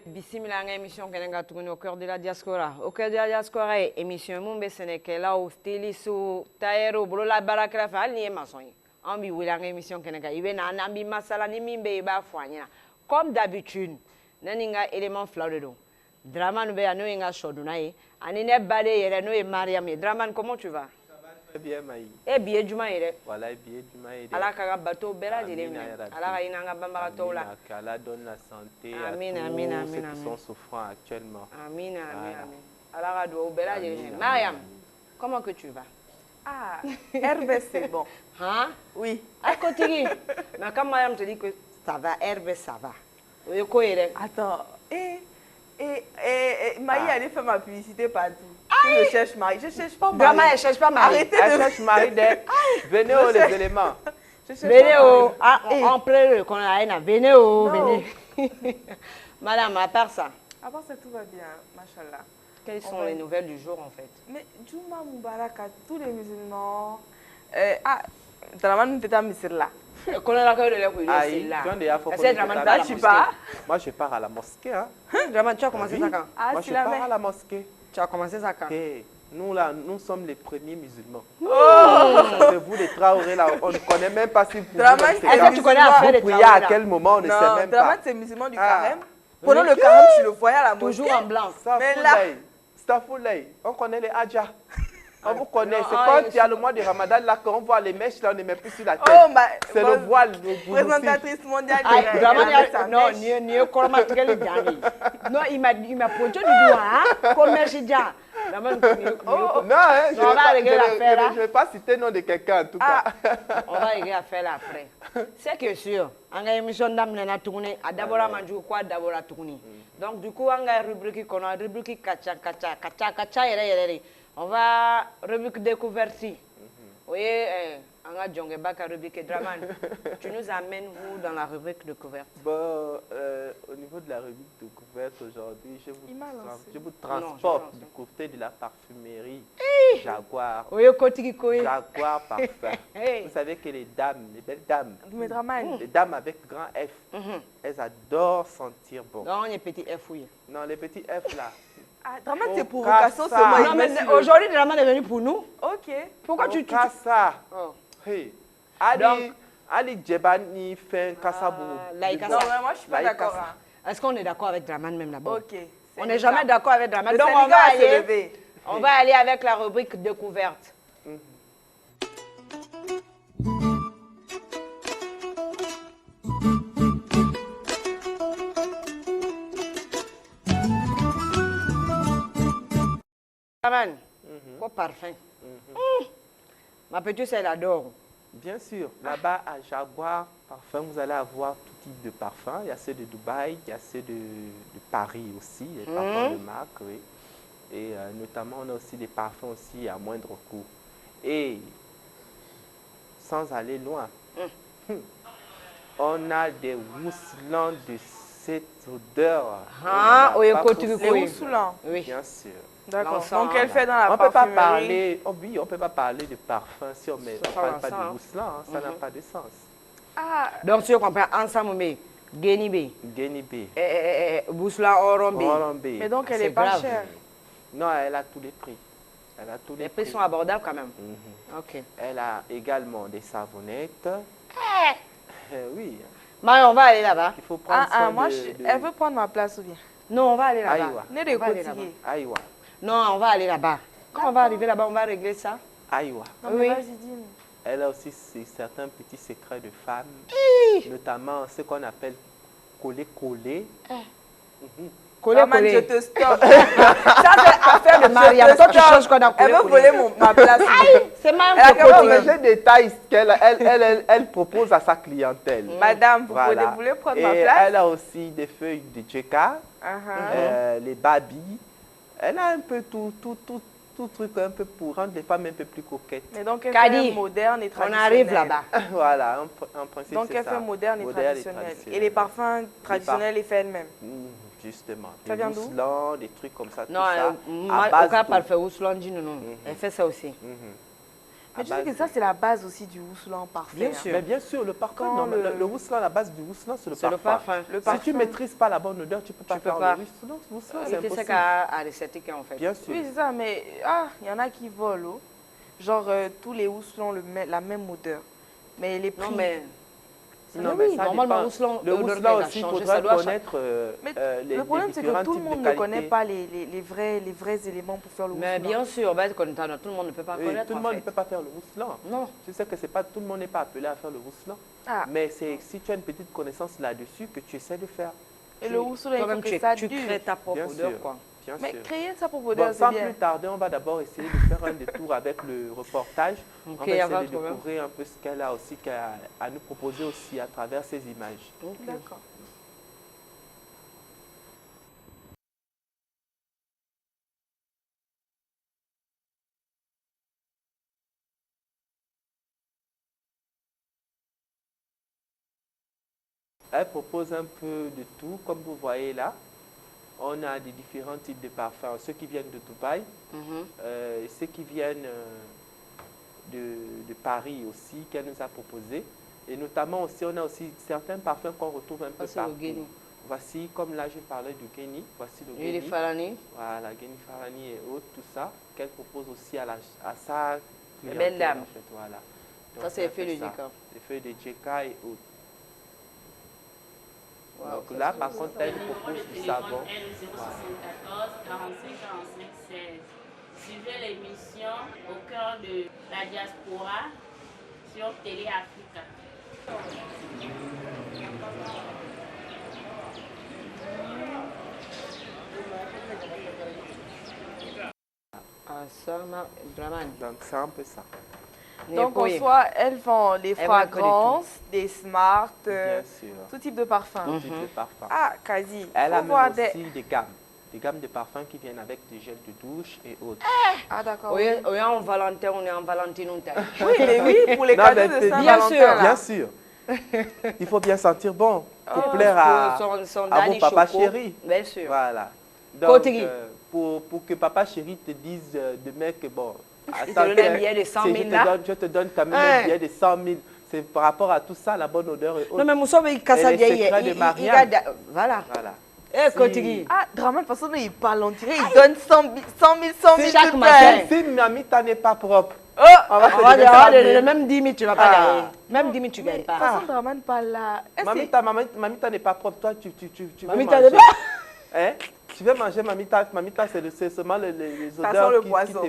Bismillah, émission qui est au cœur de la diaspora. Au cœur de la diaspora, émission Mumbe Sénégal, au stylistes, tailleur, bolola barakla, fal ni maçon. Ambi wila émission qui est ibe na ambi masala ni mimbe ba fwanya. Comme d'habitude, naninga élément flaw do. Draman be ano inga shodunaye. Anine bade yere no e Mariam. Draman, comment tu vas? Très bien, Maï. Eh bien, Juma yere. Voilà, bien, Juma yere. Ala kaga bateau bela dile mi. Ala ka inanga bambara tola. Allah donne la santé Amin, à amin, tous amin, ceux qui amin. sont souffrants actuellement. Amin, amin, Voilà. amin. Ala ka do bela dile mi. Amin, Mariam, amin. comment que tu vas? Ah, Hervé, c'est bon. Hein? Oui. À côté. Mais quand Mariam te dit que ça va, Hervé, ça va. Oui, quoi, il est? Attends. Maï, allez faire ma publicité partout. Je cherche Marie. Je cherche pas Marie. Drama, elle cherche pas Marie. Arrêtez Elle de... cherche Marie d'elle. Venez aux les éléments. Je cherche Venez pas au. Marie. En plein, qu'on a une. Venez au. Non. Venez. Madame, à part ça, À part ça, tout va bien, machallah. quelles sont va- les nouvelles du jour en fait? Mais Juma Moubarak à tous les musulmans. Draman, tu es Misir là. Qu'on a la de l'école, c'est Aïe, là. tu as déjà fait Est-ce que Draman, tu vas à la Tu mosquée? pars? Moi, je pars à la mosquée. Hein. Draman, tu as commencé Oui. ça quand? Ah, Moi, c'est je la pars à même. la mosquée. Tu as commencé ça quand? Et nous, là, nous sommes les premiers musulmans. Oh! De vous, les Traoré, là, on ne connaît même pas si vous Draman, vous- c'est Est-ce que tu connais à faire vous les priez travaux à là? quel moment, on ne sait Non, même Draman, pas. c'est musulman du Ah. carême. Pendant Oui. le carême, tu le voyais à la mosquée. Toujours en blanc. Mais là- Stafoulay, on connaît les Hadja. On vous connaît. Non, C'est ah, quand il- il y a le mois de Ramadan, là, quand on voit les mèches, là, on ne met plus sur la tête. Oh, bah, C'est bon, le voile, le boulot. Présentatrice mondiale de Ah, Draman, elle avait sa non, mèche. ni comment tu le gagner. Non, il m'a pointé du doigt, hein, comme merci déjà. Draman, Non, hein, je Non, on va régler l'affaire, hein. ne vais pas citer le nom de quelqu'un, en tout cas. on va régler l'affaire là après. C'est que sûr, on a une émission d'âme dans la tournée, à d'abord à manger quoi d'abord la tournée. Donc du coup, on a une rubrique qu'on a une rubrique kacha. On va rubrique découverte. Oui, on a Djonge Baka rubrique Draman. Tu nous amènes où dans la rubrique découverte? Bon, au niveau de la rubrique découverte aujourd'hui, Il m'a lancé. je vous Non, transporte je vais du côté de la parfumerie Jaguar. Oui, côté qui Jaguar parfum. Hey. Vous savez que les dames, les belles dames, Mais Draman, les dames avec grand F, elles adorent sentir bon. Non, on est petit F, oui. Non, les petits F là. ah, Draman, c'est Au provocation Kassa. seulement. Non, il mais met sur le- aujourd'hui, Draman est venu pour nous. Ok. Pourquoi Au tu... Kassa. Oh. Hey. Donc- Ali Djebani fait Kassa like Non, Kassa. mais moi, je suis pas Laïka, d'accord. ça. Hein. Est-ce qu'on est d'accord avec Draman même là-bas? Ok. On n'est jamais d'accord avec Draman. Le Donc Sénégal on va va se aller, lever. on va aller avec la rubrique découverte. Draman, quoi parfum? Ma petite, elle adore. Bien sûr, là-bas à Jaguar Parfum, vous allez avoir tout type de parfums. Il y a ceux de Dubaï, il y a ceux de Paris aussi, les parfums de marque, oui. Et notamment, on a aussi des parfums aussi à moindre coût. Et sans aller loin, on a des mousselants de cette odeur. Ah, On oui, n'a pas côté possible. Les Oui. moussoulants. Oui. Bien sûr. D'accord. L'encens, Donc, elle là. fait dans la On ne peut pas parfumerie. parler, oh oui, on peut pas parler de parfum si on ne Ça parle pas va, ça, de hein. mousselant, hein, ça n'a pas de sens. Ah, Donc, tu comprends, ensemble, mais Guénibé, Guinée-Bé, Bousla Orombi. Orambé. mais donc, elle C'est est pas grave. chère. Non, elle a tous les prix. Elle a tous Les prix sont abordables quand même. Mhm. Ok. Elle a également des savonnettes. Oui, Marie, on va aller là-bas. il faut prendre soin Moi, de... elle veut prendre ma place ou bien? Non, on va aller là-bas. Aïwa. Né de On va aller là-bas. Cotigé. Aïwa, Non, on va aller là-bas. Quand on va arriver là-bas, on va régler ça. aïwa. Non, Oui. mais vas-y, dis-nous. Elle a aussi certains petits secrets de femmes, notamment ce qu'on appelle coller-coller. Coller, Maman, je coller. te stoppe. Ça, c'est affaire de Mariam. Je te Toi, tu stoppe. changes quoi dans Elle coller, veut voler coller. ma place. C'est Mariam Elle a qui quand même continue. C'est des détails qu'elle propose à sa clientèle. Madame, vous Voilà. voulez prendre Et ma place? elle a aussi des feuilles de Djeka, Uh-huh. les babis. Elle a un peu tout tout truc un peu pour rendre les femmes un peu plus coquettes. Mais donc, elle Kadi, fait moderne et on traditionnel. arrive là-bas. Voilà, en principe, Donc, c'est elle ça. fait moderne et traditionnel. Et les parfums traditionnels, elle fait elle-même. Justement. Ça vient d'où? Des mousselans, des trucs comme ça, tout Non, ça. moi, à base au cas d'eau. parfait, Ouslondi, non. Elle fait ça aussi. Mais tu sais que ça, c'est la base aussi du housselan parfait. Bien hein. sûr. Mais bien sûr, le parfum, Quand non, le housselan, la base du housselan, c'est le C'est parfum. le parfum. Si tu ne maîtrises pas la bonne odeur, tu ne peux pas faire pas. le housselan. Housselan, c'est C'est impossible. ça qu'à l'esthétique, en fait. Bien sûr. Oui, c'est ça, mais il y en a qui volent. Oh. Genre, tous les housselans ont la même odeur. Mais les prix... Non, mais... Non, oui, mais ça normalement, dépend. Housselan, Le l'odeur housselan qu'elle a aussi, il changé, faudra ça doit connaître Mais le problème, c'est que différents tout le types monde de ne connaît qualité. pas les vrais éléments pour faire le housselan. Mais bien sûr, ben, tout le monde ne peut pas Oui, connaître, tout le en monde fait. ne peut pas faire le housselan. Non. Tu sais que c'est pas tout le monde n'est pas appelé à faire le housselan. Ah. Mais c'est si tu as une petite connaissance là-dessus que tu essaies de faire. Et le housselan, il faut Toi-même, que ça tu dure. crées ta propre Bien odeur, sûr. quoi. Bien Mais sûr. créer sa propre Bon, odeur, c'est sans bien. plus tarder, on va d'abord essayer de faire un détour avec le reportage. Ok, On va y a essayer pas de de problème. découvrir un peu ce qu'elle a aussi à nous proposer aussi à travers ces images. D'accord. Elle propose un peu de tout, comme vous voyez là. On a des différents types de parfums, ceux qui viennent de Dubaï, ceux qui viennent de Paris aussi, qu'elle nous a proposé. Et notamment aussi, on a aussi certains parfums qu'on retrouve un peu Ça, c'est le partout. Guéni. Voici, comme là je parlais du Guéni, voici le Huile Guéni. Farani. Voilà, Guéni Farani et autres, tout ça, qu'elle propose aussi à sa clientèle. Belle dame. En fait, voilà. Ça, Donc, c'est elle les feuilles fait de ça. Djeka. Les feuilles de Djeka et autres. Wow, Donc ça, là, c'est par le- contre, elle nous propose du savon. L074 45 45 16. Suivez l'émission Au cœur de la diaspora sur Télé Africa. Ah, ça, Draman. Donc c'est un peu ça. Donc, en soi, elles vendent les Elle va connaître fragrances, des smart, Bien sûr. tout type de parfum. Tout type de parfum. Ah, quasi. Elle a Faut voir même aussi des gammes de parfums qui viennent avec des gels de douche et autres. Ah, d'accord. On est en Valentin, on est en Valentine. Oui, mais oui, pour les Non, cadeaux mais de bien Saint-Valentin. sûr, là. Bien sûr. Il faut bien sentir bon pour plaire Son à vos daddy papas choco. chéris. Bien sûr. Voilà. Donc, Cotegi. pour que papa chéri te dise demain que bon, Il te donne un billet de 100 000 là. je te donne quand même Hein. un billet de 100 000. C'est par rapport à tout ça, la bonne odeur et autres. Non, mais Moussa, il casse Et les bien. secrets de Marianne. Voilà. Voilà. Eh, Kotigi. Ah, Draman, de toute façon, il parle, on dirait, il donne 100 000 Chaque tout matin. le temps. Si Mamita n'est pas propre, Oh, on va te On va donner dire, 100 000. même 10 000, tu ne vas pas Ah. gagner. Même 10 000, tu ne mais gagnes de toute pas. façon, Draman parle là. Est-ce que- Mamita n'est pas propre. Toi, tu veux Mamita manger. n'est pas- Hein? Tu veux manger Mamita. Mamita, c'est seulement les Ça odeurs sent le qui poisson.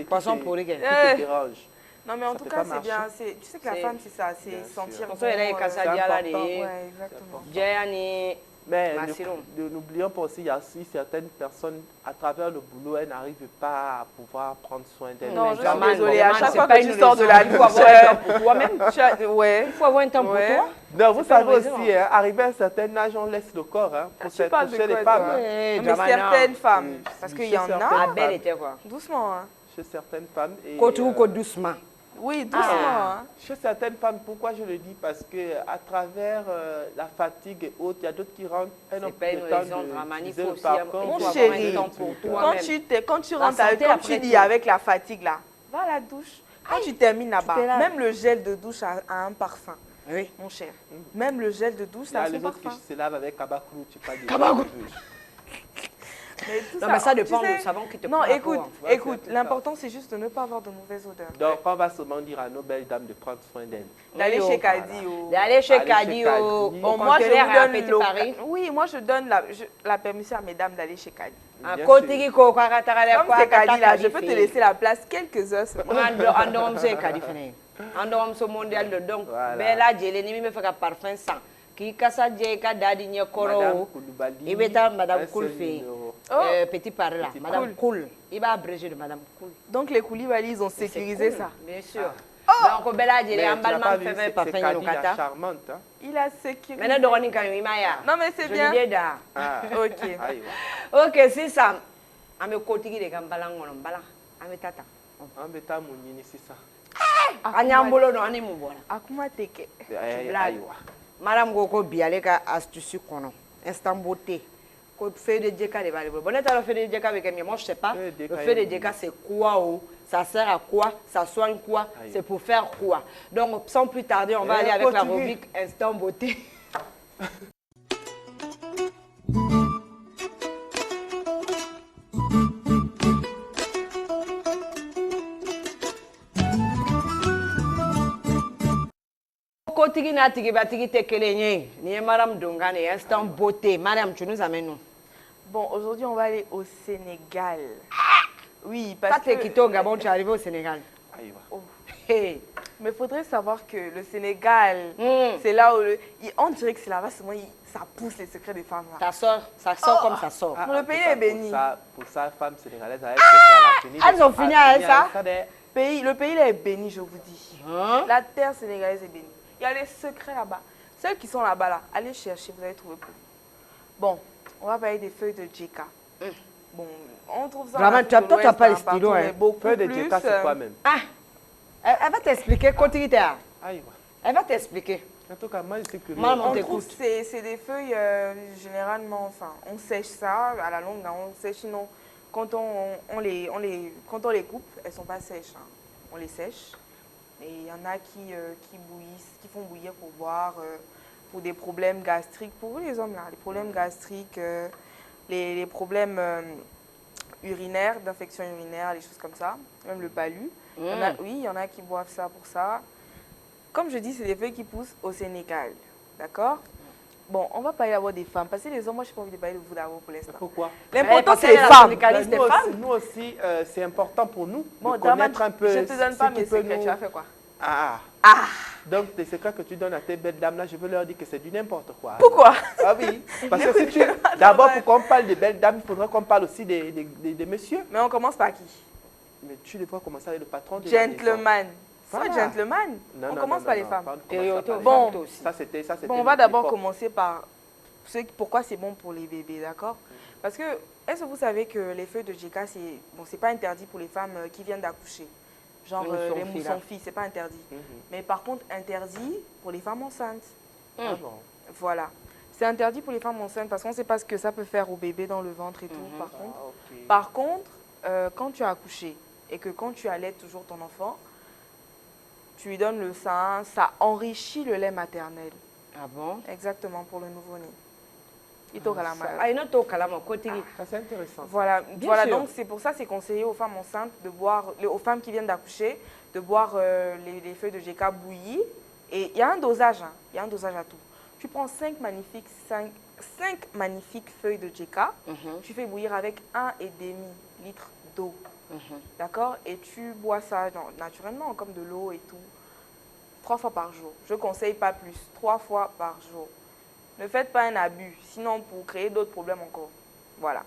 Poisson pourri, quel. te dérangent. Non, mais en Ça tout peut cas, pas c'est marcher. bien. Tu sais que la C'est- femme, c'est ça, c'est Bien sentir sûr. bon. Pour ça, il y a les C'est Kassadia là. important. les- Ouais, exactement. Jayani. Mais Massillon. n'oublions pas aussi, il y a aussi certaines personnes, à travers le boulot, elles n'arrivent pas à pouvoir prendre soin d'elles. Non, Mais je Draman, suis désolée. À Draman, chaque c'est fois pas que une tu sors de raison. la Il faut avoir douche, un temps pour toi-même. ouais. Il faut avoir un temps pour Ouais. toi. Non, vous C'est pas savez une raison. aussi, hein, arrivé à un certain âge, on laisse le corps hein, pour Tu parles de chez les quoi, femmes. toi? hein. Eh, Non, mais Draman, certaines femmes, Oui, parce oui, qu'il y en chez a, Ah, belle était quoi. doucement. Hein. Chez certaines femmes. Et, Côte ou côte doucement. Oui, doucement. Ah. Hein. Chez certaines femmes, pourquoi je le dis? Parce que à travers la fatigue et autres, il y a d'autres qui rentrent un C'est pas une raison, Draman. Il faut aussi avoir Mon un chéri, temps pour Quand toi-même. quand tu La rentres, santé comme après tu dis, tout. avec la fatigue là, va à la douche. Quand tu termines t'es là. là-bas, même le gel de douche a un parfum, Oui. mon cher. Même le gel de douche, Il y ça a a son les autres qui parfum. se lavent avec Kabakrou, tu parles de Kabakrou. Mais tout Non, mais ça tu dépend sais- du savon qui te Non, prend la écoute, peau, hein. Ouais, écoute, c'est un peu l'important c'est juste de ne pas avoir de mauvaise odeur. Donc, on va seulement dire à nos belles dames de prendre soin d'elles. D'aller Oui, chez oh, Kadi. au- D'aller chez Aller chez Kadi au Kadi. Bon, moi, je conteneur vous à donne Petit le... Paris. Oui, moi, je donne la permission à mesdames d'aller chez Kadi. À Bien côté sûr. qui ko kwa katara Comme c'est Kadi là, je peux te laisser la place quelques heures seulement. Andorom se Kadi fene. Andorom so mondial de donc Voilà. bela jele ni me feka parfum sang. Ki kasa je ka dadi nye Madame koro. Koulibaly, Ibeta Madame un seul Koulfi. numéro. Oh. Petit Paris là, Petit Madame Paris. Koul. Il va abréger de Madame Koul. Donc les Koulibaly, ils ont sécurisé ça. Bien sûr. Donc bela jele Mais tu n'as pas ambalement vu, fait c'est parfum Kadi no la kata. charmante. Hein? Il a sécurisé. Maintenant doroni kan imaya. Non, mais c'est bien. Je Ah. Ok. Aïe, ouais. Ok, c'est ça. Ame kotigi de kan balangono bala. Ametata. Un bêta mounini, c'est ça. Anyambolo no ani mubona. Akuma teke. Aïwa. Madame Goko biale ka astuce kono. Instant beauté. Ko fait de Djeka de Valebo. Bon, t'as le fait de Djeka avec moi, je sais pas. Le fait de Djeka, c'est quoi? Ça sert à quoi? Ça soigne quoi? C'est pour faire quoi? Donc, sans plus tarder, on va aller avec la rubrique Instant beauté. Kotigi na tigi batigi te kelenye. Ni madame Dongane, Instant beauté. Madame, tu nous amènes où? Bon, aujourd'hui, on va aller au Sénégal. Oui, parce que... Quand tu es quitté au Gabon, tu es arrivé au Sénégal. Oh. Hey. Mais il faudrait savoir que le Sénégal, c'est là où... On dirait que c'est là-bas, ça pousse les secrets des femmes. Là. Ça sort comme ça sort. Le pays est béni. Pour ça, femme sénégalaise, elles ont fini avec ça. Le pays là est béni, je vous dis. La terre sénégalaise est bénie. Il y a les secrets là-bas. Celles qui sont là-bas, là, allez chercher, vous allez trouver plus. Bon, on va parler des feuilles de Djeka. Bon, on trouve ça... Vraiment, toi, tu n'as pas les stylos. Feuilles de Djeka, c'est quoi même? Elle va t'expliquer quand tu es là. Elle va t'expliquer. En tout cas, moi, je sais que... On trouve c'est des feuilles, généralement, enfin, on sèche ça à la longue, on sèche, sinon, quand on les coupe, elles ne sont pas sèches. Hein. On les sèche. Et il y en a qui bouillissent, qui font bouillir pour boire, pour des problèmes gastriques, pour vous les hommes là, les problèmes gastriques, les problèmes urinaires, d'infection urinaire, des choses comme ça, même le palu. Oui, il y en a qui boivent ça pour ça. Comme je dis, c'est des feuilles qui poussent au Sénégal, d'accord? Bon, on va parler d'abord des femmes, parce que les hommes, moi, je n'ai pas envie de parler de vous d'abord pour l'instant. Pourquoi? L'important, c'est les femmes. Nous aussi, c'est important pour nous de connaître un peu. Je ne te donne pas mes secrets, tu as fait quoi? Donc, les secrets que tu donnes à tes belles dames-là, je veux leur dire que c'est du n'importe quoi. Pourquoi? Ah oui, parce que si tu... D'abord, pour qu'on parle des belles dames, il faudra qu'on parle aussi des messieurs. Mais on commence par qui? Mais tu devrais commencer avec le patron de Gentleman. Pas gentleman. Non, on commence par les femmes. Bon, ça c'était. Bon, on va d'abord commencer par pourquoi c'est bon pour les bébés, d'accord? Parce que, est-ce que vous savez que les feuilles de Djeka, c'est pas interdit pour les femmes qui viennent d'accoucher? Genre les moussons-filles, c'est pas interdit. Mais par contre, interdit pour les femmes enceintes. Voilà. C'est interdit pour les femmes enceintes parce qu'on ne sait pas ce que ça peut faire au bébé dans le ventre et tout, par contre. Quand tu as accouché et que quand tu allaites toujours ton enfant, tu lui donnes le sein, ça enrichit le lait maternel. Ah bon? Exactement, pour le nouveau-né. C'est intéressant. Voilà, donc c'est pour ça que c'est conseillé aux femmes enceintes de boire, aux femmes qui viennent d'accoucher, de boire les feuilles de Djeka bouillies. Et il y a un dosage, il y a un dosage à tout. Tu prends 5 magnifiques feuilles de Djeka, tu fais bouillir avec 1,5 litre d'eau. D'accord? Et tu bois ça naturellement, comme de l'eau et tout, 3 fois par jour. Je ne conseille pas plus, 3 fois par jour. Ne faites pas un abus, sinon pour créer d'autres problèmes encore. Voilà.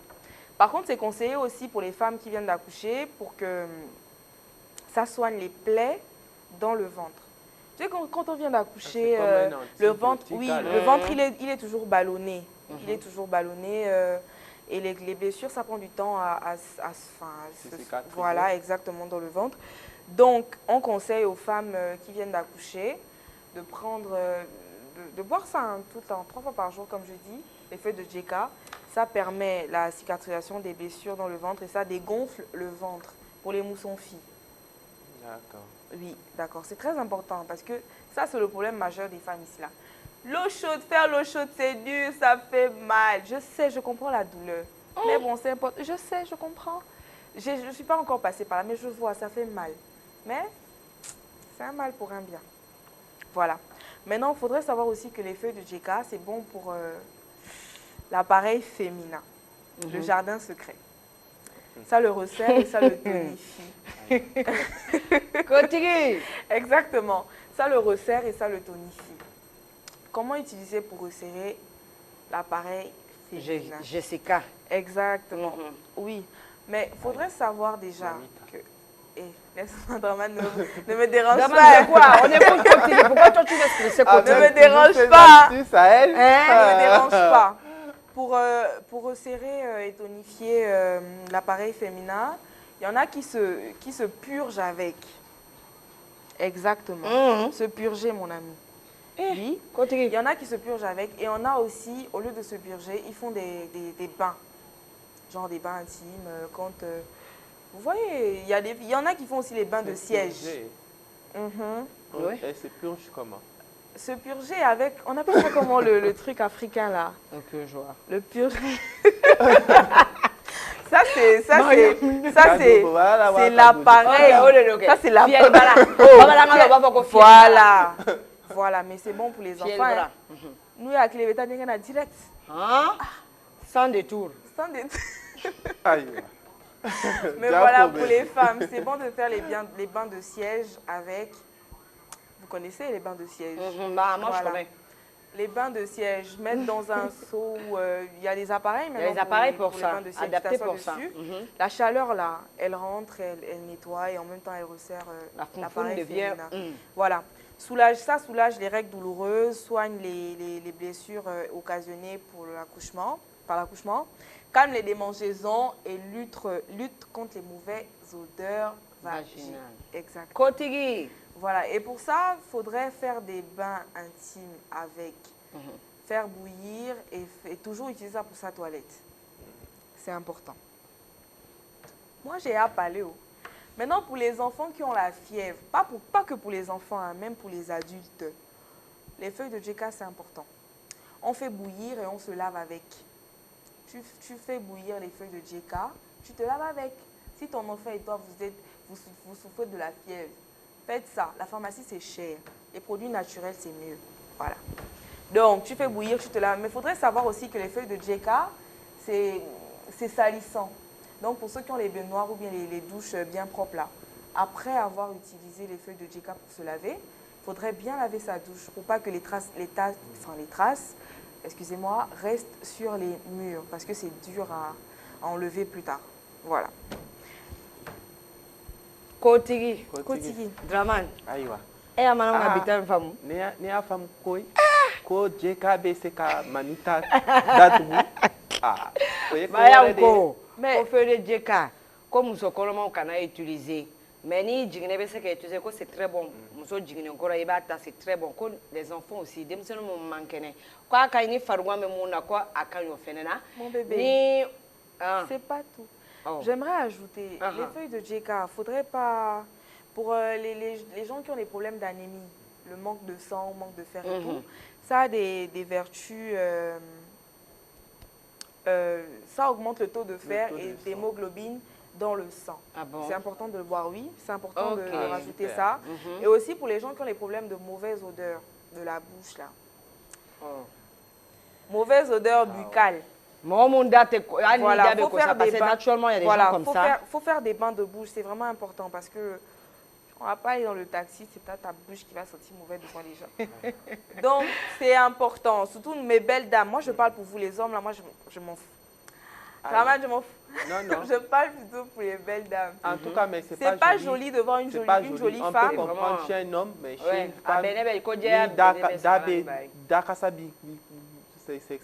Par contre, c'est conseillé aussi pour les femmes qui viennent d'accoucher pour que ça soigne les plaies dans le ventre. Tu sais, quand on vient d'accoucher, le ventre, le ventre, il est toujours ballonné. Il est toujours ballonné. Et les blessures, ça prend du temps à voilà, exactement, dans le ventre. Donc, on conseille aux femmes qui viennent d'accoucher de prendre, de boire ça tout le temps, 3 fois par jour, comme je dis, les feuilles de Djeka. Ça permet la cicatrisation des blessures dans le ventre et ça dégonfle le ventre pour les moussons-filles. D'accord. Oui, d'accord. C'est très important parce que ça, c'est le problème majeur des femmes ici, là. L'eau chaude, faire l'eau chaude, c'est dur, ça fait mal. Je sais, je comprends la douleur. Mais bon, c'est important. Je sais, je comprends. Je ne suis pas encore passée par là, mais je vois, ça fait mal. Mais c'est un mal pour un bien. Voilà. Maintenant, il faudrait savoir aussi que les feuilles de Djeka, c'est bon pour l'appareil féminin, le jardin secret. Ça le resserre et ça le tonifie. Continue. Exactement. Ça le resserre et ça le tonifie. Comment utiliser pour resserrer l'appareil féminin? Jessica. Exactement. Oui. Mais il faudrait savoir déjà que... laisse-moi, Draman, ne me dérange pas. Quoi? On est pour continuer. Pourquoi toi tu laisses laisser continuer? Ne me dérange pas. Ne me dérange pas. Pour resserrer et tonifier l'appareil féminin, Il y en a qui se purgent avec. Exactement. Se purger, mon ami. Oui. Il y en a qui se purgent avec. Et on a aussi, au lieu de se purger, ils font des bains. Genre des bains intimes. Vous voyez, il y en a qui font aussi les bains de siège. Et se purge comment? Se purger avec, on appelle ça comment le truc africain là? Le purgeoir. Le purger. Ça c'est l'appareil. Ça c'est l'appareil. Voilà. Voilà, mais c'est bon pour les enfants. Hein. Nous avec les bêtas on a direct. Sans détour. Sans détour. Aïe. Mais voilà, pour les femmes, c'est bon de faire les bains de siège avec. Vous connaissez les bains de siège? Moi, je connais. Les bains de siège, mettre dans un seau où il y a des appareils maintenant. Il y a des appareils pour les ça, bains de siège, adaptés pour ça. La chaleur là, elle rentre, elle nettoie et en même temps elle resserre l'appareil féminin. Voilà. Ça soulage les règles douloureuses, soigne les blessures occasionnées par l'accouchement, calme les démangeaisons et lutte contre les mauvaises odeurs vaginales. Exact. Kotigi. Voilà, et pour ça, il faudrait faire des bains intimes avec, faire bouillir et toujours utiliser ça pour sa toilette. C'est important. Moi, j'ai à paléo. Maintenant, pour les enfants qui ont la fièvre, pas que pour les enfants, hein, même pour les adultes, les feuilles de djeka, c'est important. On fait bouillir et on se lave avec. Tu fais bouillir les feuilles de djeka, tu te laves avec. Si ton enfant et toi, vous souffrez de la fièvre, faites ça. La pharmacie, c'est cher. Les produits naturels, c'est mieux. Voilà. Donc, tu fais bouillir, tu te laves. Mais il faudrait savoir aussi que les feuilles de djeka, c'est salissant. Donc, pour ceux qui ont les baignoires ou bien les douches bien propres là, après avoir utilisé les feuilles de djeka pour se laver, il faudrait bien laver sa douche pour pas que les traces, excusez-moi, restent sur les murs parce que c'est dur à enlever plus tard. Voilà. Kotigi. Draman. Aïwa. Et à madame habitant femme. Néa femme koi. Ko djeka beseka manita datubu. Ah. Mais au feu de djeka, comme nous on a utilisé. Mais ni jigné bese que utiliser que c'est très bon. Muso jigné encore ibata c'est très bon. Que les enfants aussi, dem se no manquene. Quoi ka ni farwa me mona quoi akanyo fenena. Mon bébé. Ni c'est pas tout. Oh. J'aimerais ajouter, les feuilles de djeka, faudrait pas, pour les gens qui ont des problèmes d'anémie, le manque de sang, manque de fer et tout, ça a des vertus, ça augmente le taux de fer et d'hémoglobine dans le sang. Ah bon? C'est important de le boire, oui, c'est important de rajouter ça. Et aussi pour les gens qui ont des problèmes de mauvaise odeur de la bouche, là. Mauvaise odeur buccale. Voilà, naturellement, il y a des gens comme ça. Il faut faire des bains de bouche, c'est vraiment important parce que on va pas aller dans le taxi, c'est pas ta bouche qui va sentir mauvais devant les gens. Donc, c'est important, surtout mes belles dames. Moi, je parle pour vous les hommes, là, moi, je m'en fous. Vraiment, je m'en fous. Non. Je parle plutôt pour les belles dames. En tout cas, mais c'est pas joli de voir une jolie femme. On peut comprendre chez un homme, mais chez une femme,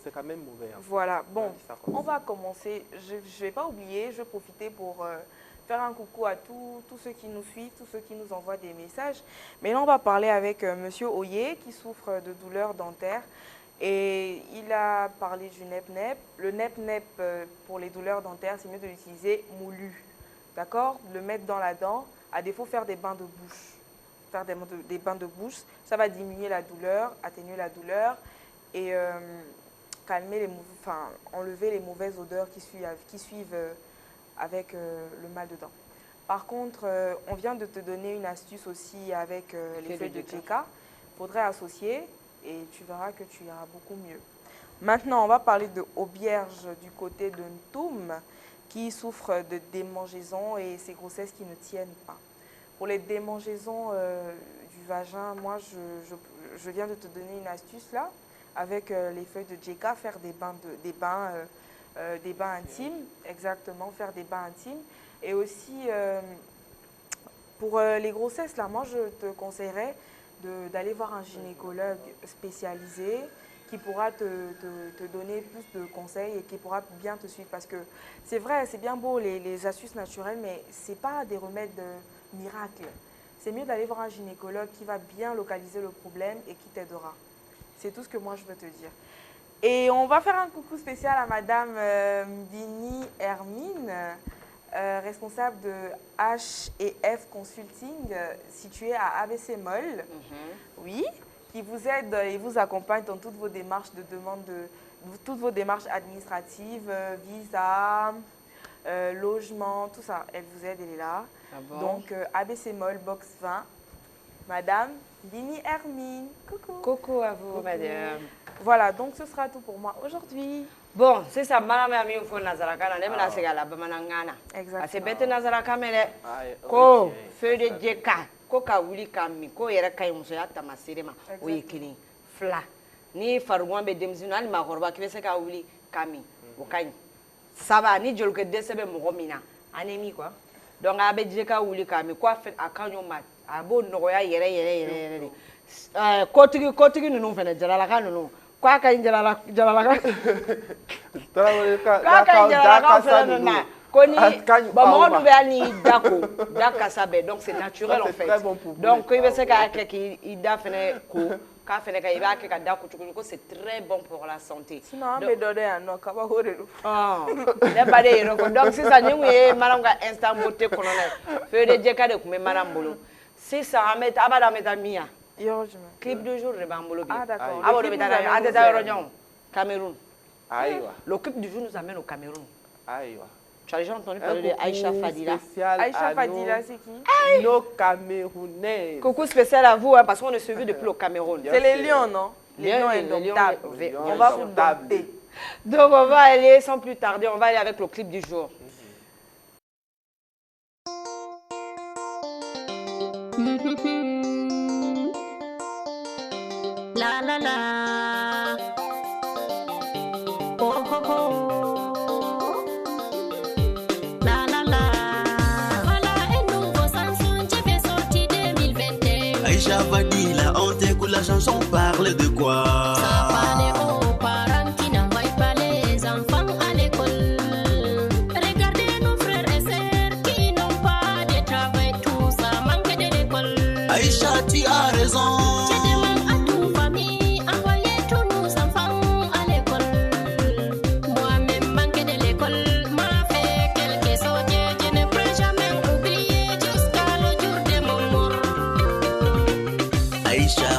c'est quand même mauvais. Hein. Voilà, bon, on va commencer. Je ne vais pas oublier, je vais profiter pour faire un coucou à tous ceux qui nous suivent, tous ceux qui nous envoient des messages. Mais là, on va parler avec Monsieur Oye qui souffre de douleurs dentaires. Et il a parlé du NEP-NEP. Le NEP-NEP, pour les douleurs dentaires, c'est mieux de l'utiliser moulu. D'accord? Le mettre dans la dent, à défaut, faire des bains de bouche. Faire des bains de bouche, ça va diminuer la douleur, atténuer la douleur et calmer enlever les mauvaises odeurs qui suivent avec le mal de dents. Par contre, on vient de te donner une astuce aussi avec les feuilles de djeka. Il faudrait associer et tu verras que tu iras beaucoup mieux. Maintenant, on va parler de Aubierge du côté de Ntoum qui souffre de démangeaisons et ces grossesses qui ne tiennent pas. Pour les démangeaisons du vagin, moi, je viens de te donner une astuce là. Avec les feuilles de djeka, faire des bains intimes, exactement, faire des bains intimes. Et aussi, pour les grossesses, là, moi, je te conseillerais d'aller voir un gynécologue spécialisé qui pourra te donner plus de conseils et qui pourra bien te suivre. Parce que c'est vrai, c'est bien beau les astuces naturelles, mais ce n'est pas des remèdes miracles. C'est mieux d'aller voir un gynécologue qui va bien localiser le problème et qui t'aidera. C'est tout ce que moi je veux te dire. Et on va faire un coucou spécial à Madame Bini Hermine, responsable de H&F Consulting, située à ABC Mall. Oui, qui vous aide et vous accompagne dans toutes vos démarches de demande toutes vos démarches administratives, visa, logement, tout ça. Elle vous aide, elle est là. Ah bon? Donc ABC Mall, box 20. Madame Bini Hermine. Coucou. Coucou à vous, madame. Voilà, donc ce sera tout pour moi aujourd'hui. Bon, c'est ça, madame a mis au fond Nazaraka, on aime la cigala, bamanangana. Exactement. C'est bête Nazaraka, mais Aïe, ko ok. feu de djeka, ko ka wuli kami, ko yera kay muso ya tamasirema, o yekini, fla. Ni farouan be demzina, ni makorba, ki se ka wuli kami, o kany. Ça va, ni jolke desebe mogomina, anemi quoi. Donc abe djeka wuli kami, quoi fait akanyo mat, abo noya yere. Kotigi nunu fene jalalaka nunu. Quoi ka injalala Bon, donc c'est naturel en fait. Donc il c'est très bon pour la santé. Donc si ça nous est instant beauté colonel. Feu de djeka de kume marambolo. Si ça met abada metamia. Clip de jour de Bambolo. Ah d'accord. Cameroun. Aïwa. Le clip du jour nous amène au Cameroun. Aïwa. Tu as déjà entendu parler de Aïcha Fadila? Aïcha Fadila, c'est qui? Nos Camerounais. Coucou spécial à vous, hein, parce qu'on est suivi depuis le Cameroun. C'est les lions, non? Les lions indomptables. On va vous dompter. Donc on va aller, sans plus tarder, on va aller avec le clip du jour. La la la. Oh oh oh. La la la. Voilà un nouveau Samsung qui fait sortir 2021. Aïcha Fadila, on t'écoute la chanson, parle de quoi? Ça parle aux parents qui n'envoient pas les enfants à l'école. Regardez nos frères et sœurs qui n'ont pas de travail, tout ça manque de l'école. Aïcha, tu as raison.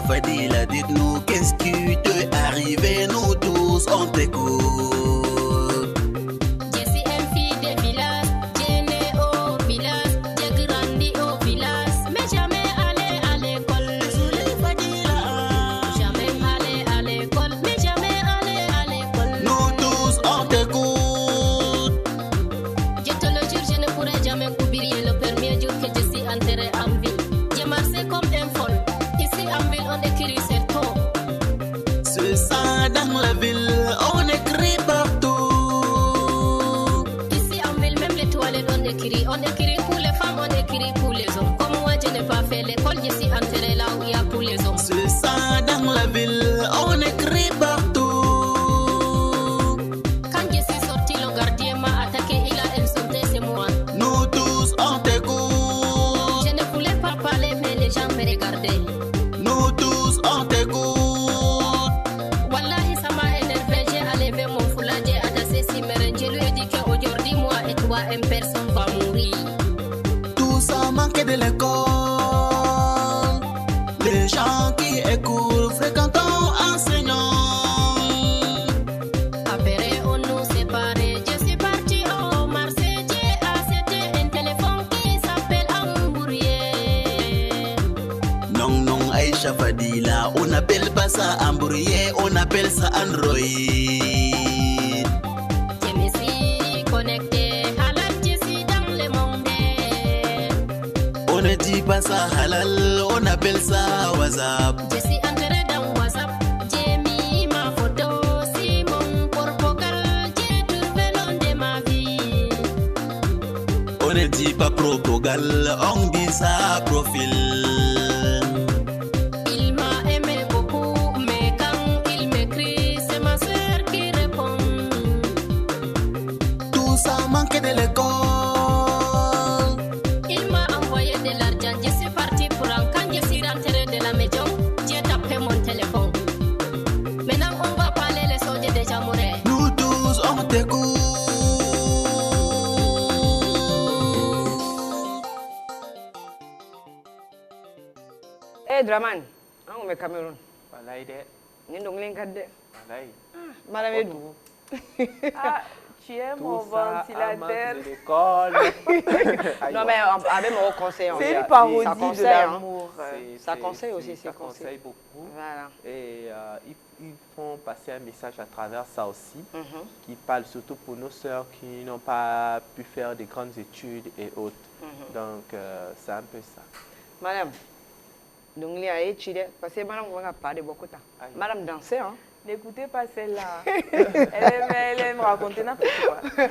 Fadila, dites-nous qu'est-ce qui t'est arrivé, nous tous on t'écoute. Je suis une fille de village, j'ai né au village, j'ai grandi au village, mais jamais allé à l'école. Désolé Fadila, jamais allé à l'école, mais jamais allé à l'école. Nous tous on t'écoute. Je te le jure, je ne pourrai jamais oublier le premier jour que je suis entrée en ville. J'ai marché comme un folle. On écrit certo. C'est ça dans la ville, on écrit partout. Ici en ville, même les toilettes on écrit pour les femmes, on écrit pour les hommes. Comme moi je n'ai pas fait l'école, je suis entrée là où il y a pour les hommes. C'est ça dans la ville, on écrit partout. Quand je suis sortie, le gardien m'a attaqué, il a insulté, c'est moi. Nous tous on t'écoute. Je ne voulais pas parler, mais les gens me regardaient. Nous tous on t'écoute. Wallahi ça m'a énervé, j'ai enlevé mon foulard, j'ai adassé Simeren. Je lui ai dit qu'aujourd'hui moi et toi une personne va mourir. Tout ça manque de l'école. Les gens qui écoutent, fréquentons enseignants. Après on nous séparait, je suis partie au Marseille, j'ai acheté un téléphone qui s'appelle Ambourier. Non, Aïcha Fadila, on appelle pas ça Ambourier, on appelle ça Android. Je me suis connectée, halal, je suis dans le monde. On ne dit pas ça halal, on appelle ça WhatsApp. Je suis entrée dans WhatsApp, j'ai mis ma photo, c'est mon portfolio, j'ai trouvé l'homme de ma vie. On ne dit pas Propogal, on dit ça profil. Il m'a aimé beaucoup, mais quand il m'écrit, Draman. On est Cameroun. Voilà, il est. Ni donc l'encadre. Voilà, Madame Edou. Ah, tu es mon tout ça, ventilateur. de l'école. Non, mais avec mon conseil. C'est Ça une parodie ça de conseille, hein. l'amour. Ça conseille aussi, ça c'est conseil. conseille beaucoup. Voilà. Et ils font passer un message à travers ça aussi, Mhm. qui parle surtout pour nos sœurs qui n'ont pas pu faire de grandes études et autres. Mhm. Donc, c'est un peu ça. Madame, donc il y a étudié, parce que madame, on va parler beaucoup de temps. Aïe. Madame dansait, hein? N'écoutez pas celle-là. Elle aime raconter n'importe quoi.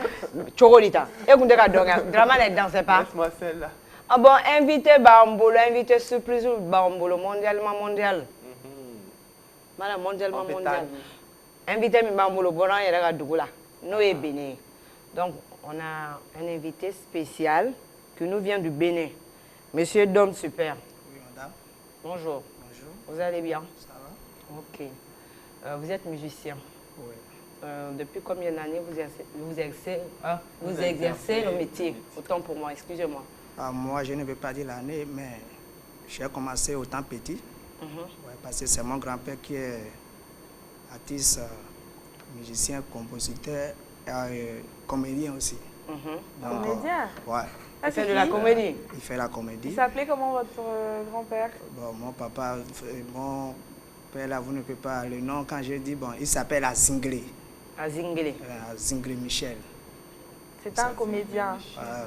Chocolita. Écoutez, Draman ne dansait pas. Laisse-moi celle-là. Ah bon, invité Bambolo, invité surprise Bambolo, mondialement mondial. Madame, mondialement En mondial. Béthanie. Invité Bambolo, bon, il y a Dougoula. Nous et Bénin. Donc, on a un invité spécial qui nous vient du Bénin. Monsieur Dom Super. Oui, madame. Bonjour. Bonjour. Vous allez bien? Ça va? Ok. Vous êtes musicien. Oui. Depuis combien d'années vous exercez le métier? Autant pour moi, excusez-moi. Ah, moi, je ne veux pas dire l'année, mais j'ai commencé autant petit. Ouais, parce que c'est mon grand-père qui est artiste, musicien, compositeur, comédien aussi. Donc, Comédien? Ouais, Ah, Il fait c'est de la qui? comédie. il fait la Il comédie. s'appelait comment votre grand-père? Bon, mon papa, mon père là, vous ne pouvez pas le nom. Quand je dis, bon, il s'appelle Azinglé. À Zinglé. Azinglé Michel. C'est un comédien.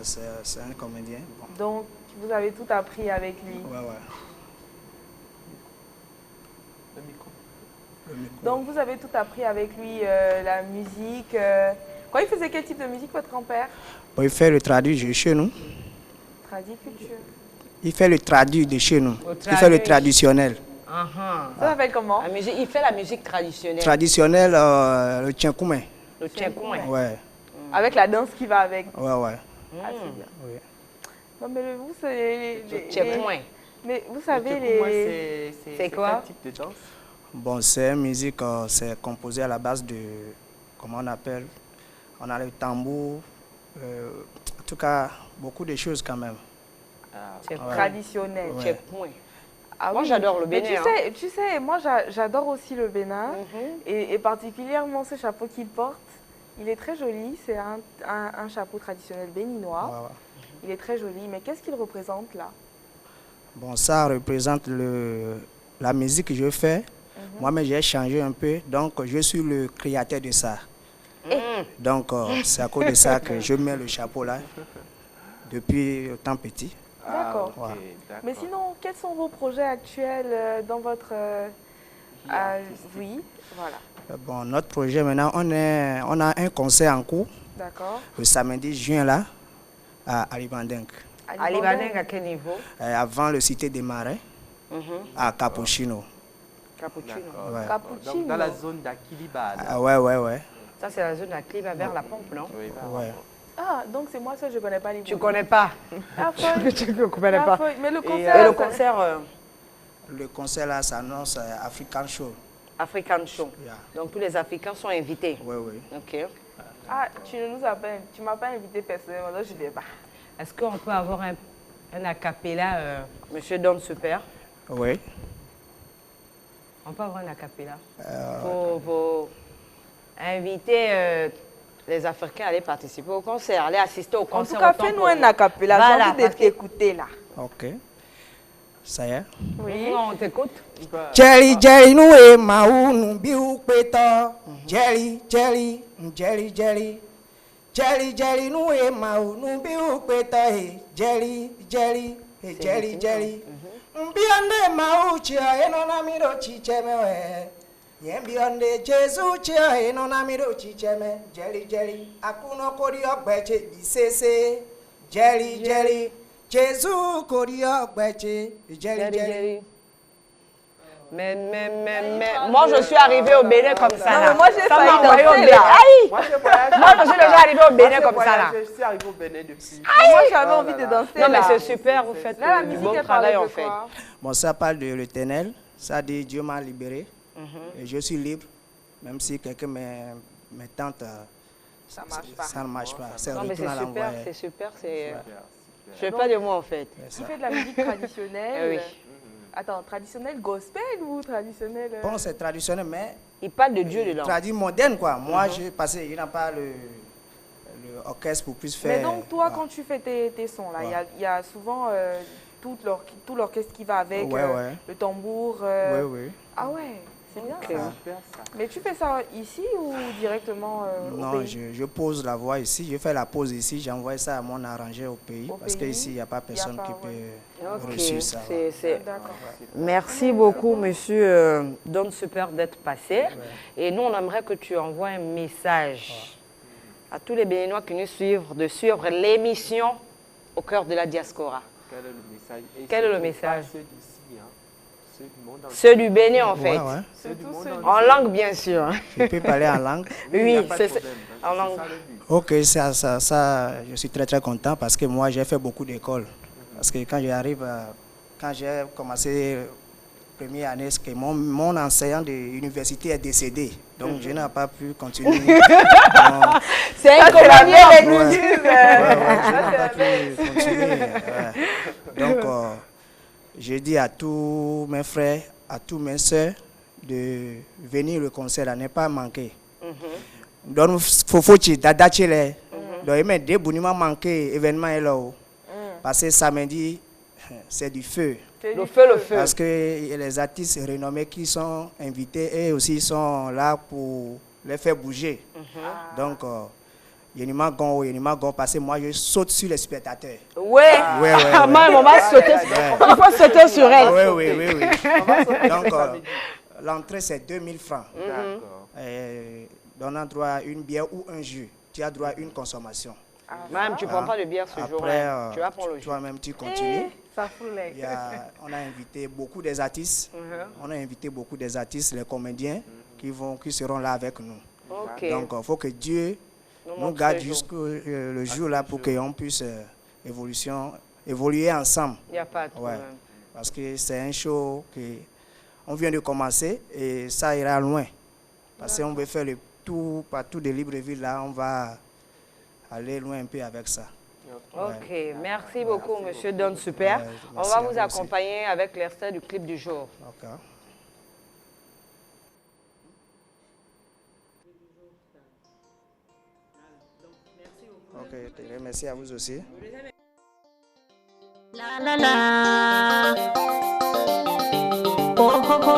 C'est un comédien. Bon. Donc, vous avez tout appris avec lui. Ouais, ouais. Le micro. Le micro. Donc, vous avez tout appris avec lui, la musique. Quand il faisait quel type de musique, votre grand-père? Bon, il fait le traduit de chez nous. Tradiculture. Il fait le traduit de chez nous. Le Il fait le traduit. traditionnel. Ah, Ça s'appelle comment? la musique, il fait la musique traditionnelle. Traditionnel, le tchenkoumé. Le tchenkoumé. Ouais, Avec la danse qui va avec. ouais, ouais. Ah, c'est bien. Oui. Non, mais vous, c'est Le tchenkoumé. Mais vous savez, Pour moi, les... C'est quoi? quel type de danse? Bon, c'est une musique, c'est composé à la base de, comment on appelle, on a le tambour, en tout cas, beaucoup de choses quand même. C'est Ouais. traditionnels. Ouais. tchenkoumé. Ah Moi, oui. j'adore le Mais Bénin. tu sais, moi, j'adore aussi le Bénin. Et particulièrement ce chapeau qu'il porte. Il est très joli. C'est un chapeau traditionnel béninois. Ouais, ouais. Il est très joli. Mais qu'est-ce qu'il représente là? Bon, ça représente la musique que je fais. Moi-même, j'ai changé un peu, donc je suis le créateur de ça. Donc, c'est à cause de ça que je mets le chapeau là, depuis tant petit. D'accord. Ah, ok, Ouais. d'accord. Mais sinon, quels sont vos projets actuels dans votre... oui, voilà. Bon, notre projet maintenant, on a un concert en cours D'accord. le samedi juin là, à Alibandingue, À Libanais, à quel niveau? avant le Cité des Marais, à Capuchino. Cappuccino. D'accord, Ouais. d'accord. Cappuccino. Donc, dans la zone d'Akiliba. là. Ah, ouais, ouais, ouais. Ça, c'est la zone d'Akliba vers la pompe, non? Oui, bah, Ouais. Ah, donc c'est moi ça, je ne connais pas les Tu mots. connais pas? Ah, folle. Tu ne connais Ah, pas. folle. Mais le Et, concert... Et le ça- concert Le concert là s'annonce African Show. African Show. Yeah. Donc, tous les Africains sont invités. Ouais, ouais. Ok. Ah, tu ne nous as pas... Tu m'as pas invité personnellement, donc je ne vais pas. Est-ce qu'on peut avoir un acapella, Monsieur Dom Super? Oui. On peut avoir un acapella pour inviter les Africains à aller participer au concert, aller assister au En concert. tout cas, autant fais-nous pour un nous. acapella. Voilà, J'ai envie de parce que- t'écouter là. Ok. Ça y est. Oui. On t'écoute. bah, Jelly, jelly, nous et maou, nous biou péta. Jelly, jelly, jelly, jelly. Jelly, jelly, nous et maou, nous biou péta. Jelly, jelly, jelly, jelly. Mbionde maou chia, e non amiro chicheme we. Yembionde Jesu chia, e non amiro chicheme. Jelly, jelly, akuno kori ogbeche bisese. Jelly, jelly. Jésus kori ogbeche. Jelly, Jerry, jelly. Jerry. Mais, moi je suis arrivée au Bénin comme ça. Non, là. mais moi, j'ai Ça failli m'a envoyé au danser, Bénin. là. Aïe! moi, je voyage. Moi je suis déjà arrivée au Bénin comme ça là. Je suis arrivé au Bénin depuis. Moi, j'avais Oh envie là de là. danser Non mais là. c'est super, vous faites Là, la du musique, bon elle travail parle en de fait. quoi? Bon, ça parle de l'éternel. Ça dit Dieu m'a libéré. Et je suis libre. Même si quelqu'un me tente, Ça marche pas. ça ne marche pas. C'est Non mais retourne à c'est super, l'envoyer. c'est super, c'est... Super, Je super. fais pas de mots en fait. C'est Tu ça. fais de la musique traditionnelle. Oui. Attends, traditionnel gospel ou traditionnel... Bon, c'est traditionnel, mais Il parle de Dieu dedans. traduit moderne, quoi. Moi, parce qu'il n'y a pas le orchestre pour plus faire... Mais donc, toi, quand tu fais tes sons, là, il y a souvent tout l'orchestre qui va avec, le tambour. Oui. Ah ouais, c'est bien ça. Super, ça. Mais tu fais ça ici ou directement au Non, pays? je pose la voix ici, je fais la pause ici, j'envoie ça à mon arrangeur au pays, parce pays, qu'ici, il n'y a pas personne pas, qui ouais. peut reçu ça. D'accord. Merci beaucoup, monsieur Don Super, d'être passé. Et nous, on aimerait que tu envoies un message à tous les Béninois qui nous suivent, de suivre l'émission Au cœur de la diaspora. Quel est le message? Et Quel est le surtout message? pas ceux d'ici, hein. Ceux du monde entier. Ceux du Bénin, en fait. Ouais. Ceux du monde En entier. langue, bien sûr. hein. Je peux parler en langue. Il n'y a Oui, pas de c'est problème, hein. en C'est langue. ça le but. Ok, ça, je suis très content parce que moi, j'ai fait beaucoup d'écoles. Parce que quand quand j'ai commencé première année, c'est que mon enseignant de l'université est décédé. Donc, je n'ai pas pu continuer. C'est un commandement. Je n'ai pas pu continuer. Donc, je dis à tous mes frères, à tous mes soeurs de venir au concert, là, ne pas manquer. Donc, faut d'adachele. Donc, il m'a dit, boniment manqué événement est là. Parce que samedi, c'est du feu. Le feu. Parce que les artistes renommés qui sont invités, eux aussi sont là pour les faire bouger. Donc, il y a gon, parce que moi, je saute sur les spectateurs. Ouais. Ouais. Maman, on va sauter. Il faut sauter sur elle. Oui. Donc, l'entrée, c'est 2000 francs. D'accord. Donnant droit à une bière ou un jus, tu as droit à une consommation. Même, tu ne prends pas de bière ce Après, jour-là. Tu vas prendre le jus. toi-même, tu continues. Ça fout les... On a invité beaucoup des artistes. On a invité beaucoup des artistes, les comédiens, qui seront là avec nous. Ok. Donc, il faut que Dieu nous garde jusqu'au le jour là pour qu'on puisse évoluer ensemble. Il n'y a pas de problème. Parce que c'est un show qu'on vient de commencer et ça ira loin. Parce qu'on veut faire le tour partout de Libreville, là, on va aller loin un peu avec ça. Ok, merci beaucoup, monsieur Don Super. On va vous accompagner avec l'extrait du clip du jour. Ok. Ok, merci à vous aussi. La la la. Oh oh oh.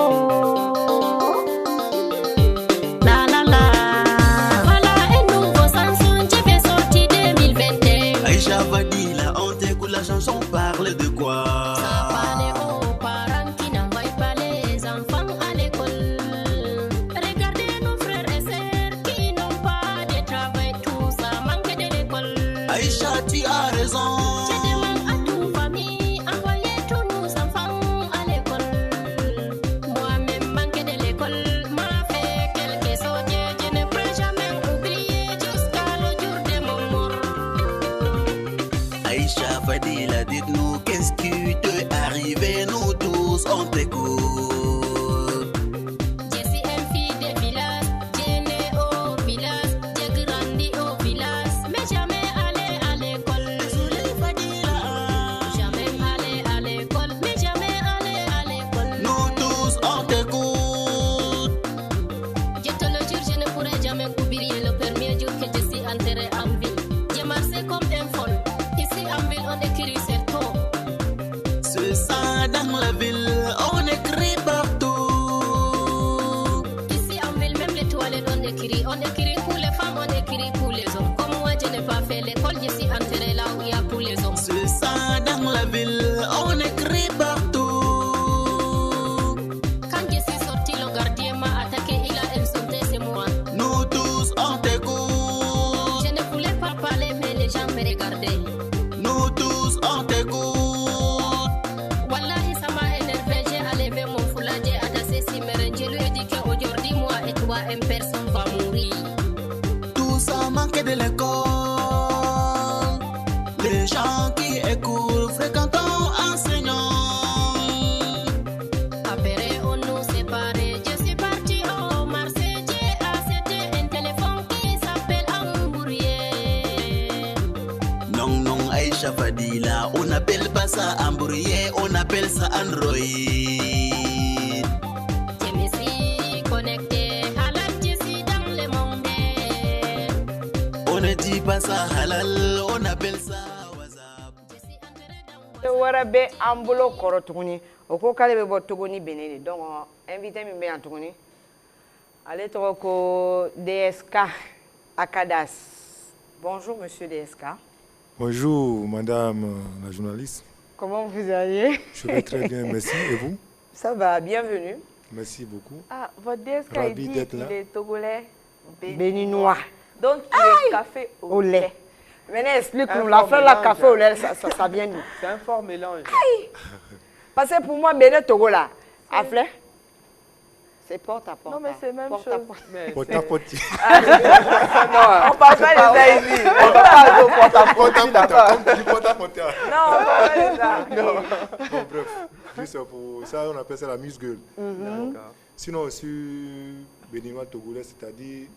La la la. Voilà un nouveau Samsung qui fait sortir 2021. Aïcha Fadila, on t'écoute la chanson, parle de quoi? Ça parle aux parents qui n'envoient pas les enfants à l'école. Regardez nos frères et sœurs qui n'ont pas de travail, tout ça manque de l'école. Aïcha, tu as raison. Aïcha Fadila, dites-nous qu'est-ce qui t'est arrivé, nous tous on t'écoute. Je suis une fille de village, j'ai né au village, j'ai grandi au village, mais jamais allé à l'école. Désolé Fadila, Jamais allé à l'école, mais jamais allé à l'école. nous tous on t'écoute. Je te le jure, je ne pourrai jamais oublier le premier jour que je suis entrée en ville. J'ai marché comme un folle. Ici en ville, on écrit sur tout. C'est ça dans la ville, on écrit partout. Ici en ville, même les toilettes, on écrit. On écrit pour les femmes, on écrit pour les hommes. Comme moi, je n'ai pas fait l'école, je suis entrée là où il y a pour les hommes. C'est ça dans la ville, on écrit partout. Quand je suis sortie, le gardien m'a attaqué, il a insulté, c'est moi. Nous tous on t'écoute. Je ne voulais pas parler, mais les gens me regardaient. Nous tous on t'écoute. Wallahi, ça m'a énervé, j'ai enlevé mon foulard, j'ai adassé Simeren. Je lui ai dit qu'aujourd'hui, moi et toi, une personne va mourir. Tout ça manque de l'école. Les gens qui écoutent, fréquentons enseignants. Après, on nous séparait. Je suis partie au Marseille, j'ai acheté un téléphone qui s'appelle Ambourier. Non, Aïcha Fadila, on appelle pas ça Ambourier, on appelle ça Android. pas ça halal, on appelle ça wazab. wɛrɛ bɛ an bolo kɔrɔ tuguni o ko k'ale bɛ bɔ Togo ni Benin de donc invité min bɛ yan tuguni ale tɔgɔ ko DSK Akadas. Bonjour monsieur DSK. Bonjour madame la journaliste. Comment vous allez? Je vais très bien, merci. Et vous? Ça va, bienvenue. Merci beaucoup. Ah, votre DSK, il Ravi dit d'être qu'il là. est togolais Béninois. Donc, il est café Au lait. Maintenant, explique-nous, la fleur, la café au lait, ça vient d'où? C'est un fort mélange. Parce que pour moi, Bénin Togo là, à fleur, c'est porte à porte. Non, mais c'est même porte chose. à porte. Mais Porte c'est- à porte. On parle pas de ça ici. On parle pas de porte à porte. Porte à porte. Comme tu dis porte à porte. Non, on parle pas de ça. Bon, bref, juste pour ça, on appelle ça la muse-gueule. D'accord. Sinon, je suis béninois togolais, c'est-à-dire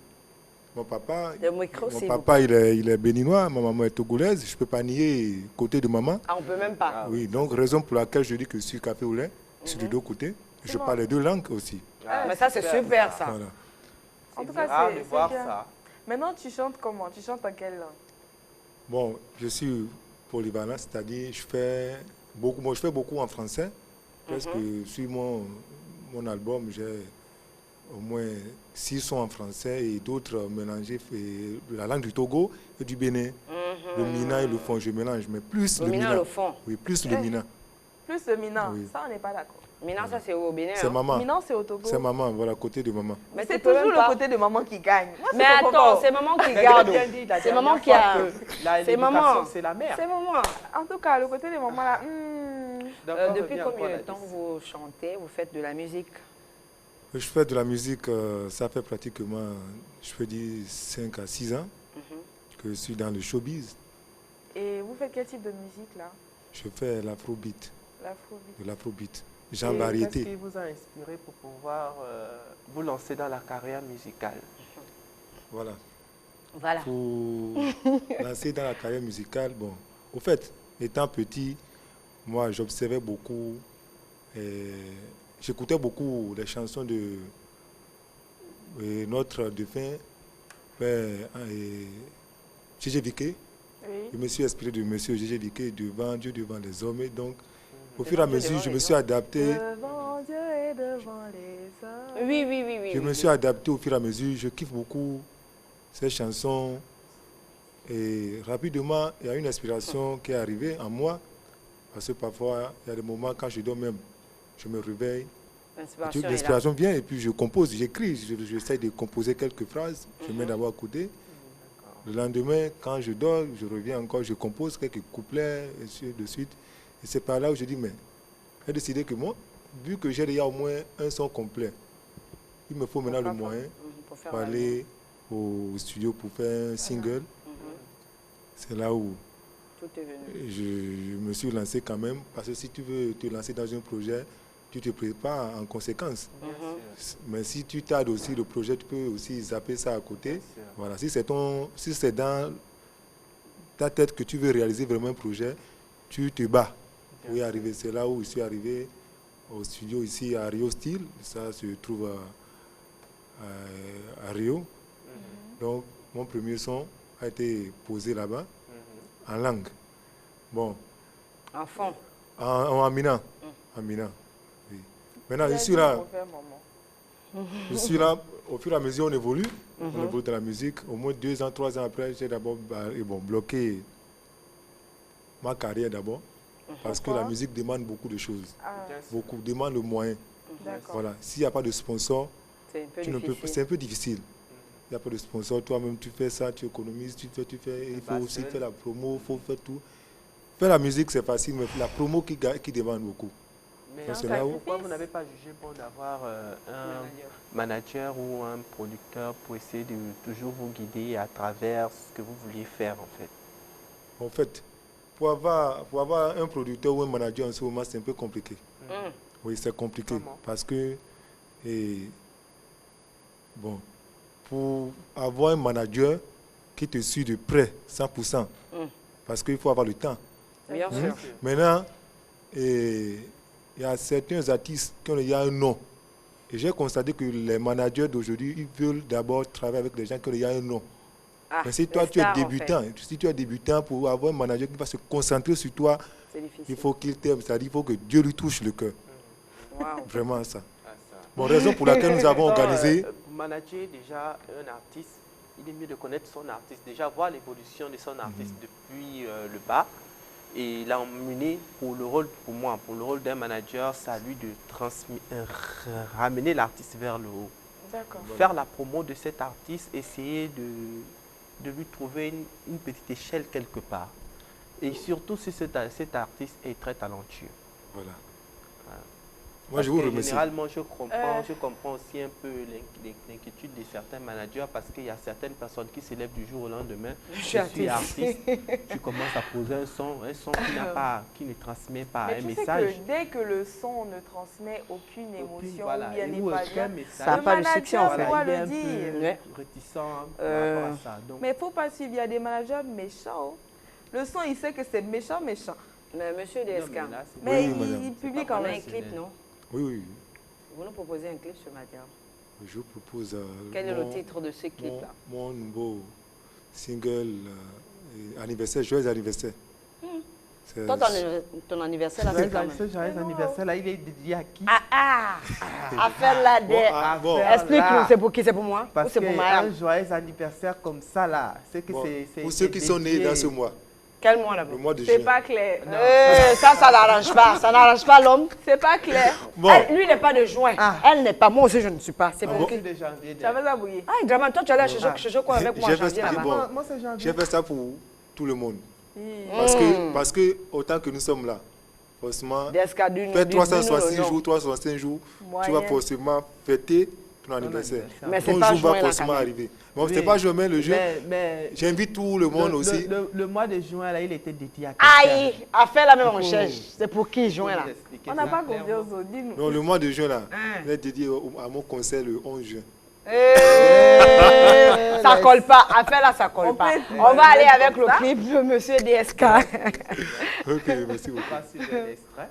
mon papa, Le micro, mon c'est papa il est béninois, ma maman est togolaise. Je ne peux pas nier côté de maman. Ah, on peut même pas. Oui, donc raison pour laquelle je dis que je suis café au lait, sur les deux côtés. Je parle les deux langues aussi. Ah, Mais ça, c'est super ça. Voilà. En tout C'est cas, rare de c'est voir bien. ça. Maintenant, tu chantes comment? Tu chantes en quelle langue? Bon, je suis polyvalent, c'est-à-dire je fais beaucoup en français. Presque sur mon album, j'ai au moins 6 sons en français et d'autres mélangés de la langue du Togo et du Bénin. Le mina et le fond, je mélange, mais plus Le le mina, mina. le fond. Oui, plus le mina. Plus le Minan. Oui. Ça, on n'est pas d'accord. Maintenant, ça, c'est au Bénin. C'est hein. maman. Minan, c'est au Togo. C'est maman, voilà, côté de maman. Mais C'est tu peux toujours même pas- le côté de maman qui gagne. Moi, Mais je comprends attends, pas. c'est maman qui Mais garde. il a bien dit la C'est dernière maman qui fois a. que C'est maman. l'éducation, c'est la mère. C'est maman. En tout cas, le côté de maman là. Donc, on Depuis revient combien encore de à temps la vous chantez, vous faites de la musique? Je fais de la musique, ça fait pratiquement, je peux dire, 5 à 6 ans que je suis dans le showbiz. Et vous faites quel type de musique là? Je fais l'afrobeat, L'afrobeat. de l'afrobeat, genre Et Qu'est-ce variété. qui vous a inspiré pour pouvoir vous lancer dans la carrière musicale? Voilà. Voilà. Pour lancer dans la carrière musicale, bon, au fait, étant petit, moi j'observais beaucoup, j'écoutais beaucoup les chansons de notre défunt père Gégé Viqué. Oui. Je me suis inspiré de monsieur Gégé Viqué devant Dieu, devant les hommes. Et donc, au fur et à mesure, je me suis adapté. Devant Dieu et devant les hommes. Oui, oui, oui, oui. Je me suis adapté au fur et à mesure. Je kiffe beaucoup ces chansons. Et rapidement, il y a une inspiration qui est arrivée en moi. Parce que parfois, il y a des moments quand je dors même, je me réveille. L'inspiration est là. L'inspiration vient et puis je compose, j'écris. J'essaie de composer quelques phrases. Je mets d'abord à côté. Le lendemain, quand je dors, je reviens encore, je compose quelques couplets, et ainsi de suite. Et c'est par là où je dis, mais j'ai décidé que moi, vu que j'ai déjà au moins un son complet, il me faut maintenant le moyen Pour faire pour aller au studio pour faire un single. C'est là où Tout est venu. je me suis lancé quand même, parce que si tu veux te lancer dans un projet, tu te prépares en conséquence. Mais si tu tardes aussi le projet, tu peux aussi zapper ça à côté. Voilà, si c'est dans ta tête que tu veux réaliser vraiment un projet, tu te bats pour y arriver. C'est là où je suis arrivé au studio ici à Rio Style. Ça se trouve à Rio. Donc, mon premier son a été posé là-bas en langue. Bon, En fond. en Mina. En Mina. Oui. Maintenant, je suis là. Je suis là, au fur et à mesure, on évolue. On évolue dans la musique. Au moins 2 ans, 3 ans après, j'ai d'abord bloqué ma carrière d'abord. Parce que la musique demande beaucoup de choses. Beaucoup, demande le moyen. Voilà. S'il n'y a pas de sponsor, C'est un peu tu ne peux, difficile. c'est un peu difficile. Il n'y a pas de sponsor, toi-même tu fais ça, tu économises, tu fais. Il faut aussi faire la promo, il faut faire tout. Faire la musique, c'est facile, mais la promo qui demande beaucoup. Mais Donc, c'est là où- pourquoi vous n'avez pas jugé bon d'avoir un manager ou un producteur pour essayer de toujours vous guider à travers ce que vous vouliez faire en fait? En fait, pour avoir un producteur ou un manager en ce moment, c'est un peu compliqué. Oui, c'est compliqué. Comment? Parce que, bon, pour avoir un manager qui te suit de près, 100%, parce qu'il faut avoir le temps. Bien sûr. Maintenant, il y a certains artistes qui ont déjà un nom. Et j'ai constaté que les managers d'aujourd'hui, ils veulent d'abord travailler avec des gens qui ont déjà un nom. Mais si toi, les tu es stars, en débutant, si tu es débutant, pour avoir un manager qui va se concentrer sur toi, C'est difficile. il faut qu'il t'aime, c'est-à-dire il faut que Dieu lui touche le cœur. Wow. Vraiment ça. Bon, raison pour laquelle nous avons organisé... Pour manager déjà un artiste, il est mieux de connaître son artiste, déjà voir l'évolution de son artiste depuis le bas. Et l'emmener pour le rôle, pour moi, pour le rôle d'un manager, c'est à lui de ramener l'artiste vers le haut. D'accord. Faire la promo de cet artiste, essayer de lui trouver une petite échelle quelque part. Et surtout si cet artiste est très talentueux. Voilà. Moi, Parce je vous que remercie. généralement, je comprends aussi un peu l'inquiétude de certains managers parce qu'il y a certaines personnes qui se lèvent du jour au lendemain. Je suis artiste. Tu commences à poser un son qui ne transmet pas Mais un tu message. sais que dès que le son ne transmet aucune émotion voilà, ou bien et n'est ou pas aucun bien, message. Ça n'a le pas de succès, en manager fait. doit il est le un dire. peu Ouais. réticent par rapport à ça. Donc, Mais il ne faut pas suivre, il y a des managers méchants. Le son, il sait que c'est méchant. Mais monsieur non, DSK, mais là, c'est- Mais Oui, madame. il publie on quand a un même. clip, non? Oui, oui. Vous nous proposez un clip ce matin. Je vous propose... Quel est le titre de ce clip-là? Mon nouveau single anniversaire, joyeux anniversaire. C'est- Toi, ton anniversaire, là, c'est quand même. ce joyeux anniversaire là, il est dédié à qui? Affaire là, bon. explique-nous, c'est pour qui? C'est pour moi? Ou Parce c'est pour qu'un Mariam? joyeux anniversaire comme ça là, c'est que Bon, c'est... pour ceux qui sont nés dans ce mois, Quel mois là-bas? le mois de C'est juin. pas clair. Ça n'arrange pas. Ça n'arrange pas l'homme. C'est pas clair. Bon, Lui n'est pas de juin. Elle n'est pas. Moi aussi, je ne suis pas. C'est pour qui? de janvier. Tu avais ça bouillé. Ah, Draman, toi, tu allais chercher quoi avec moi en j'ai fait janvier ça, là-bas? bon, Moi, c'est janvier. j'ai fait ça pour tout le monde. Hmm. Parce que autant que nous sommes là, forcément, DSK, dis-nous fais le nom. 366 jours, 365 jours, tu vas Moyen. forcément fêter ton anniversaire. Mais c'est Ton pas jour juin, va là, forcément quand même. arriver. Bon, Oui. c'est pas juin, mais le jeu. Mais J'invite tout le monde aussi. Le mois de juin, là, il était dédié à quelqu'un. Aïe, affaire la même recherche. C'est pour qui juin là? On n'a pas confiance au dis-nous. Non, le mois de juin, là, Hein. il est dédié à mon concert le 11 juin. Ça colle pas. Affaire là, ça colle On pas. peut- On va aller avec comme le ça. clip de Monsieur DSK. Ok, merci beaucoup. Voici l'extrait.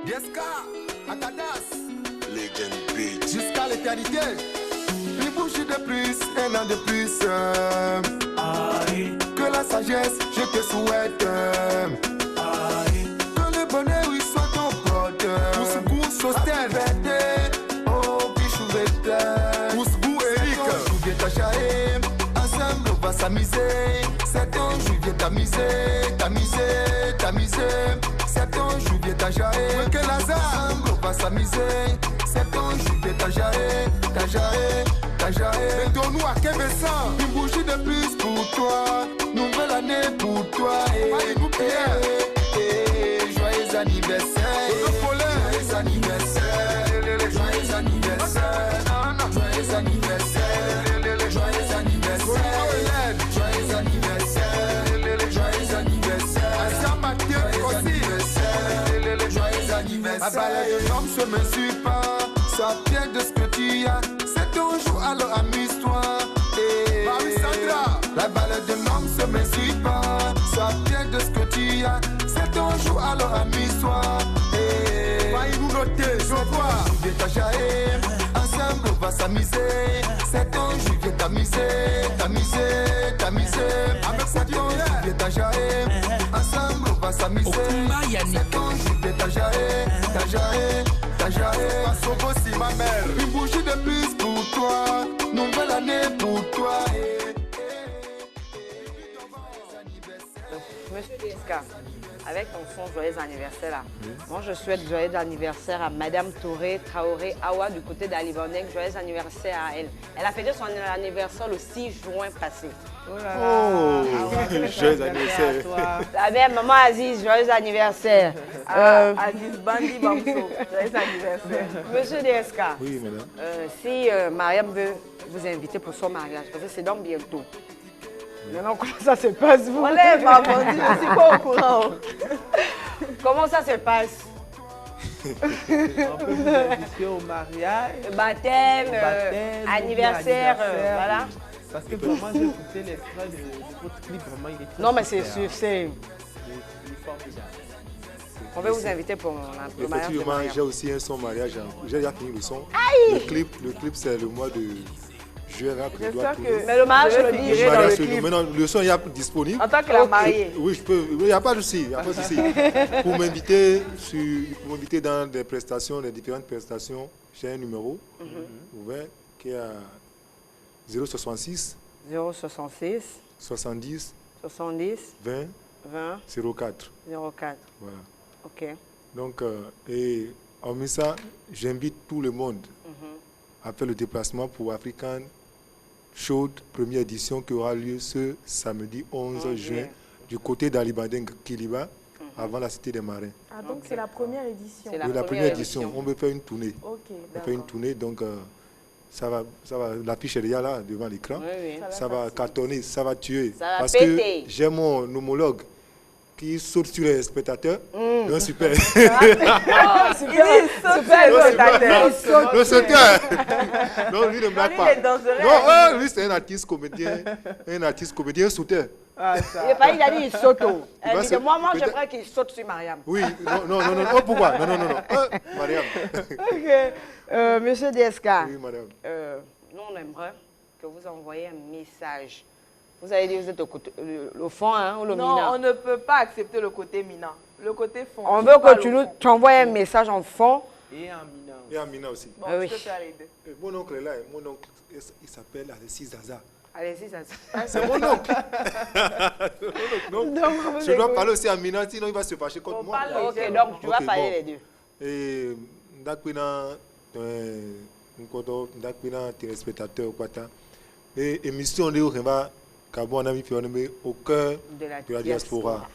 Yeska, Akadas, Legend Beat. jusqu'à l'éternité. Une bougie de plus, un an de plus. Que la sagesse, je te souhaite. Que le bonheur, il soit ton pote. Pousse-gou, Sosten. Oh, bichouvette. Pousse-gou, Eric. Jouvier ta chaîne. Ensemble, on va s'amuser. C'est ton jouvier t'amuser. C'est ton jouvier ta jaé. Que Lazare. Ensemble, on va s'amuser. C'est ton jouvier ta jaé. Mais donne-nous à Kevin. Une bougie de plus pour toi. Nouvelle année pour toi. Joyeux anniversaire. Joyeux anniversaire. Joyeux anniversaire. Joyeux anniversaire. Joyeux anniversaire. Joyeux anniversaire. Joyeux anniversaire. Joyeux anniversaire. La balade de l'homme se mesure pas. Ça vient de ce que tu as. C'est ton jour, alors amuse-toi. La balade de l'homme se mesure pas. Ça vient de ce que tu as. C'est ton jour, alors amuse-toi. Va nous noter, je vois. Viens t'ajaer. Ensemble, on va s'amuser. C'est ton jour, viens t'amuser. C'est ton jour, viens t'ajaer. Ensemble, on va s'amuser. C'est ton jour, viens t'ajaer. Passe aussi ma mère. Une bougie de plus pour toi. Nouvelle année pour toi. Monsieur DSK, avec ton son joyeux anniversaire là, moi je souhaite joyeux anniversaire à Madame Touré Traoré Awa du côté d'Alibandek. Joyeux anniversaire à elle. Elle a fêté son anniversaire le 6 juin passé. Joyeux anniversaire. Ah bien, maman Aziz, joyeux anniversaire. Aziz Bandi Bamso. Joyeux anniversaire. Monsieur DSK, Oui, madame. si Mariam veut vous inviter pour son mariage, parce que c'est dans bientôt. Maintenant, comment ça se passe vous? On lève, maman, je suis pas au courant. Comment ça se passe? On peut vous inviter au mariage, Baptême, baptême, anniversaire, anniversaire, voilà. Parce que vraiment, j'ai écouté l'extrait de votre clip, vraiment, il est très Non, mais c'est super. sûr, c'est... Il est formidable. On va vous inviter pour le mariage de Effectivement, Mariam. j'ai aussi un son mariage. J'ai déjà fini le son. Le clip c'est le mois de juin là que je dois J'espère tourner. que Mais le mariage, je le vais DJ figurer dans le Mariage, clip. maintenant, le son est disponible. En tant que la mariée. Oui, je peux. Il n'y a pas de souci. Pour m'inviter dans des prestations, des différentes prestations, j'ai un numéro ouvert qui est à 066 066 70 70 20 20 04. 04. Voilà. Ok. Donc, et hormis ça, j'invite tout le monde à faire le déplacement pour African Chaude, première édition qui aura lieu ce samedi 11 juin du côté d'Alibadeng Kiliba, avant la Cité des Marins. Ah, donc c'est la première édition. C'est Oui, la première édition. On veut faire une tournée. Ok, On fait une d'accord. tournée, donc ça va, l'affiche est déjà là devant l'écran. Oui, oui. Ça va cartonner, ça va tuer. Ça va Parce péter. que j'ai mon homologue qui saute sur les spectateurs. Non, super. Le sauteur. Non, lui ne blague lui, pas. il est dangereux. Non, lui c'est un artiste comédien, un sauteur. Il a dit il saute. Elle va dit se- que moi peut-être- j'aimerais qu'il saute sur Mariam. Oui, non. Oh, pourquoi? Non. Mariam. Ok. Monsieur DSK, Oui, madame. nous on aimerait que vous envoyiez un message. Vous avez dit que vous êtes au fond, hein, ou le Non, mina. on ne peut pas accepter le côté mina. Le côté fond. On Tu veut parles que au fond. tu envoies un message en fond. Et en Mina. Et Amina aussi. Bon, Ah oui. tu peux faire les deux. Mon oncle est là. Mon oncle, il s'appelle Alexis Zaza. Allez-y, ça. C'est mon oncle. Donc, je dois parler aussi à Amina, sinon il va se fâcher contre On moi. parle Ok, légèrement. donc tu vas Ok, parler bon. les deux. Et ndakpina téléspectateur kwata et émission de Orema Cabo on a mis au cœur De la de la diaspora.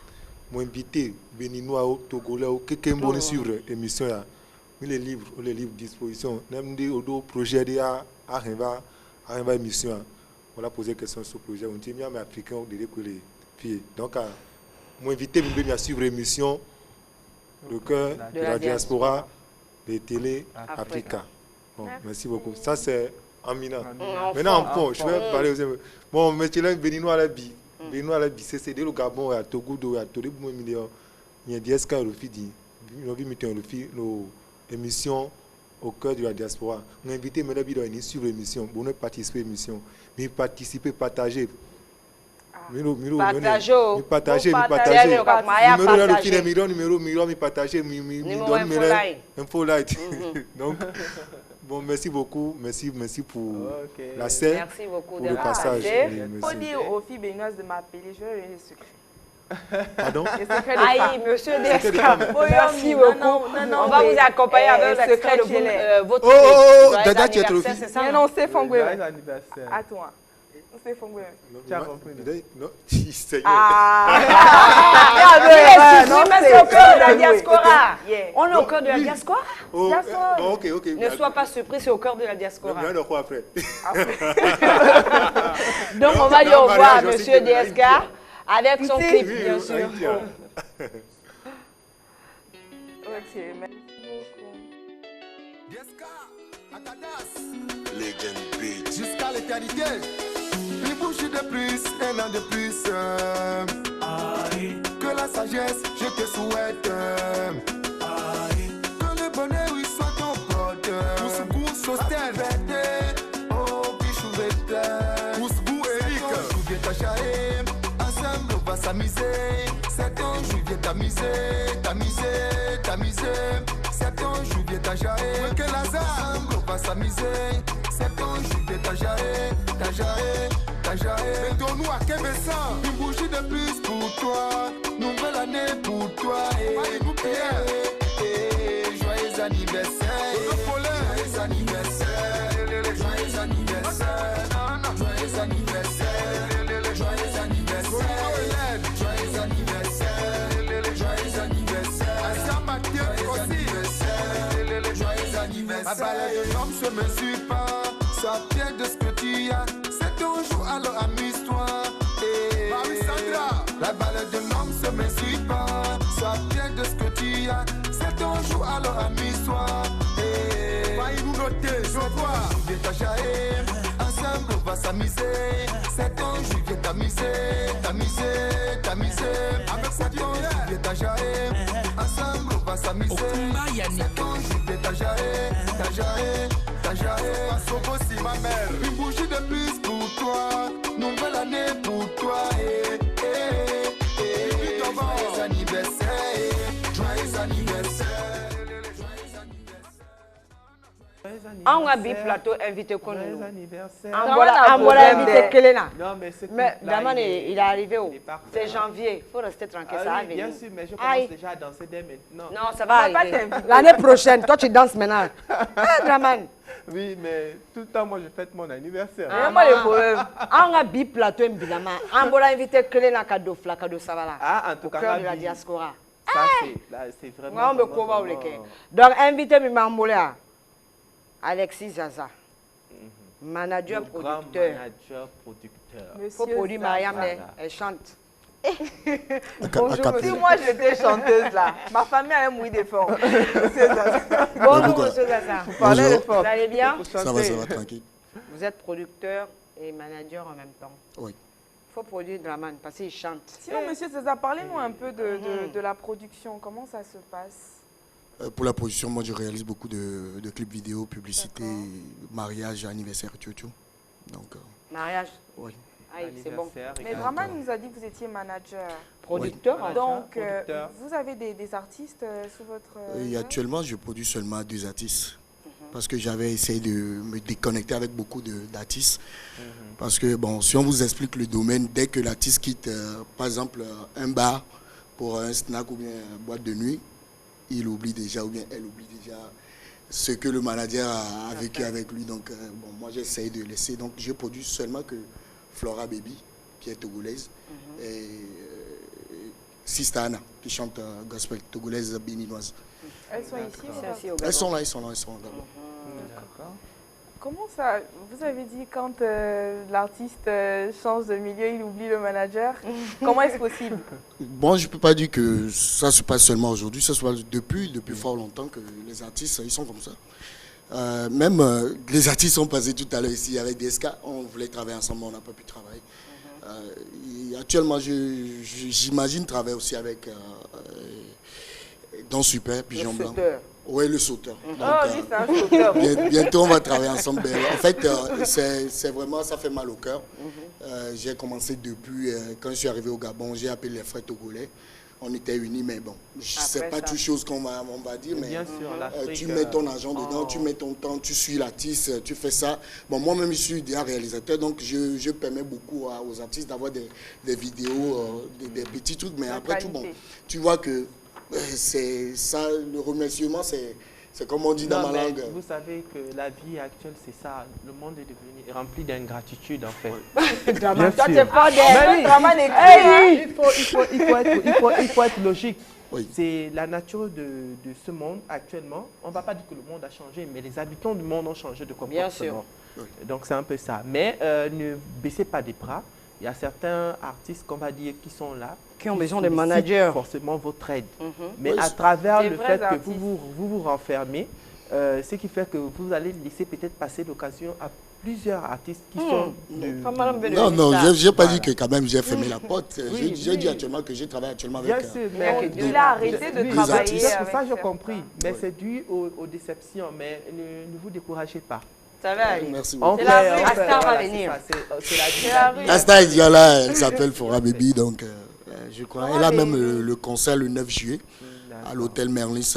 Mon invité béninois au togolais au quelqu'un sur émission là. Les livres disposition même des projets de Areva émission. On a posé question sur le projet on dit mais africain de les filles. Donc mon invité me suivre l'émission le cœur de la diaspora de Télé Africa. Bon, merci beaucoup. Ça, c'est Amina. Maintenant, en fond, je vais parler aux amis. Bon, mais tu l'as béninois à la vie. Béninois à la vie, c'est le Gabon, à Togo, à Togo, il y a des SK, le fidi. Nous avons nos émissions au cœur de la diaspora. Nous avons invité mes amis à suivre l'émission, pour nous participer à l'émission. Mais participer, partager. Partager. Numéro, partager, Numéro info light. Donc, bon, merci beaucoup. Merci pour la scène, Merci beaucoup pour de le la passage. passer. Oui, Il faut merci. dire aux filles béninoises de m'appeler. Je vais leur donner le secret. Pardon? Le secret de Aïe, femme. monsieur Secret de DSK, femme. merci Non, beaucoup. non, On va mais, vous accompagner avec le secret de chez votre Dada, tu es trop anniversaire, fille. c'est ça? Mais non, c'est Fongwe. Joyeux anniversaire. À toi. C'est Fongwe. Tu as compris, non? Non, c'est C'est au cœur de la diaspora. Yeah. On est au cœur de la diaspora. bon, ok. Ne sois pas surpris, c'est au cœur de la diaspora. Viens de quoi après? Donc on va Non, dire au revoir à mariage aussi, monsieur de la DSK avec son clip, bien sûr. Ok, merci beaucoup. Yeska, Akadas, Legend Beat. jusqu'à l'éternité. Une bougie de plus, un an de plus. Que la sagesse, je te souhaite. Que le bonheur, il soit ton pote. Pousse-gou, Sostel. Oh, bichouvette. Pousse-gou, Eric. Jouvier ta charée. Ensemble, on va s'amuser. C'est ton jouvier t'amuser. C'est ton jouvier ta charée. Que Lazare. Ensemble, on va s'amuser. C'est ton jouvier ta charée. Mettons-nous à Québécois. Une bougie de plus pour toi. Nouvelle année pour toi. Joyeux anniversaire. Joyeux anniversaire. Joyeux anniversaire. Joyeux anniversaire. Joyeux anniversaire. Joyeux anniversaire. Joyeux anniversaire. Joyeux anniversaire. Ma balade de l'homme se mesure pas. Sois fier de ce que tu as. C'est ton jour, alors amuse-toi. La valeur de l'homme se mesure pas. Sois fier de ce que tu as. C'est ton jour, alors amuse-toi. Nous noter, je vois. Viens t'achaer. Ensemble, on va s'amuser. C'est ton jour, viens t'amuser. Avec c'est ton jour, viens t'achaer. Ensemble, on va s'amuser. C'est ton jour, viens t'achaer. Jajae, Sobo si ma mère. Une bougie de plus pour toi, nouvelle année pour toi. Joyeux anniversaire, joyeux anniversaire. On a bi plateau invité qu'on Joyeux nous. anniversaire. On va inviter Kelena. Non, mais c'est Mais Daman, il est arrivé où? il est parfait. C'est janvier. Il faut rester tranquille, ça Ah va oui, venir. bien sûr, mais je Aïe. commence déjà à danser dès maintenant. Non, ça va On va pas arriver. t'inviter. L'année prochaine, toi tu danses maintenant. Ah, Daman. Oui, mais tout le temps, moi, je fête mon anniversaire. Ah, moi, le problème. On a bi plateau Mbilama. On va inviter Kelena Kado Fla, Kado Savala. Ah, en tout Au cas, cœur de la Rabi. diaspora. Ça, c'est vraiment... Moi, on me vraiment, couvre au vraiment- leke. Donc, invité Mimamboula. Alexis Zaza. Manager, Le grand producteur. manager, producteur. Il faut produire Mariam, elle chante. Bonjour, Acapella. si moi j'étais chanteuse là, ma famille allait mourir des fonds. Bonjour, Bonjour. monsieur Zaza. Parlez Bonjour. de Vous allez bien? Ça va, tranquille. Vous êtes producteur et manager en même temps. Oui. Il faut produire de la manne parce qu'il chante. Sinon, monsieur César, parlez-nous un peu de la production. Comment ça se passe? Pour la production, moi je réalise beaucoup de clips vidéo, publicité, mariage, anniversaire, tout. Donc, Mariage. oui. Aïe, c'est bon. Anniversaire, Mais regarde. Draman nous a dit que vous étiez manager. Producteur. Oui. hein. Donc, producteur. vous avez des artistes sous votre... Et actuellement, je produis seulement 2 artistes. Parce que j'avais essayé de me déconnecter avec beaucoup d'artistes. Parce que, bon, si on vous explique le domaine, dès que l'artiste quitte, par exemple, un bar pour un snack ou bien une boîte de nuit, il oublie déjà ou bien elle oublie déjà ce que le manager a vécu avec lui. Donc, bon, moi, j'essaye de laisser. Donc, je produis seulement que Flora Baby, qui est togolaise, et Sistana, qui chante gospel togolaise béninoise. Elles sont ici ou C'est pas? assis au Elles Gabon. sont là, elles sont là. D'accord. Comment ça? Vous avez dit quand l'artiste change de milieu, il oublie le manager. Comment est-ce possible? Bon, je ne peux pas dire que ça se passe seulement aujourd'hui, ça se passe depuis fort longtemps que les artistes, ils sont comme ça. Même les artistes sont passés tout à l'heure ici avec DSK, on voulait travailler ensemble, on n'a pas pu travailler. Et actuellement, j'imagine travailler aussi avec Don Super, Pigeon Blanc. Sauteur. Oui, le sauteur. Donc, Oh, lui, c'est un sauteur. bientôt, on va travailler ensemble. Ben, en fait, c'est vraiment, ça fait mal au cœur. J'ai commencé depuis, quand je suis arrivé au Gabon, j'ai appelé les frères togolais. On était unis, mais bon, c'est pas ça. toute chose qu'on va dire, mais Bien sûr, l'Afrique, tu mets ton argent dedans, tu mets ton temps, tu suis l'artiste, tu fais ça. Bon, moi-même, je suis déjà réalisateur, donc je permets beaucoup aux artistes d'avoir des vidéos, des petits trucs, mais La après tout, bon, qualité. tu vois que c'est ça, le remerciement, c'est comme on dit dans Non, ma mais langue. vous savez que la vie actuelle, c'est ça. Le monde est devenu rempli d'ingratitude, en fait. Draman, toi, sûr. tu es pas Mais des. oui. Draman est Hey, il faut être logique. Oui. C'est la nature de ce monde actuellement. On ne va pas dire que le monde a changé, mais les habitants du monde ont changé de comportement. Bien sûr. Oui. Donc c'est un peu ça. Mais ne baissez pas des bras. Il y a certains artistes, qu'on va dire, qui sont là. Qui ont besoin de sollicitent managers. forcément votre aide. Mais Oui, à travers Des le vrais fait que artistes. vous renfermez, ce qui fait que vous allez laisser peut-être passer l'occasion à plusieurs artistes qui sont de... Pas mal, mais Non, de non, ça. je n'ai pas Voilà. dit que quand même j'ai fermé la porte. Oui, J'ai oui. dit actuellement que j'ai travaillé actuellement Bien avec... sûr, mais mais Il a arrêté de oui, travailler c'est pour avec ça j'ai certains. compris. Mais c'est dû aux déceptions. Mais ne vous découragez pas. Ça va aller. Merci On beaucoup. C'est la fait- rue, on fait- Asta va voilà, venir. c'est ça, c'est la vie. C'est la rue. Asta est là, elle s'appelle Flora Baby, donc je crois. Flora Elle a même Baby. le concert le 9 juillet à D'accord. l'hôtel Merlis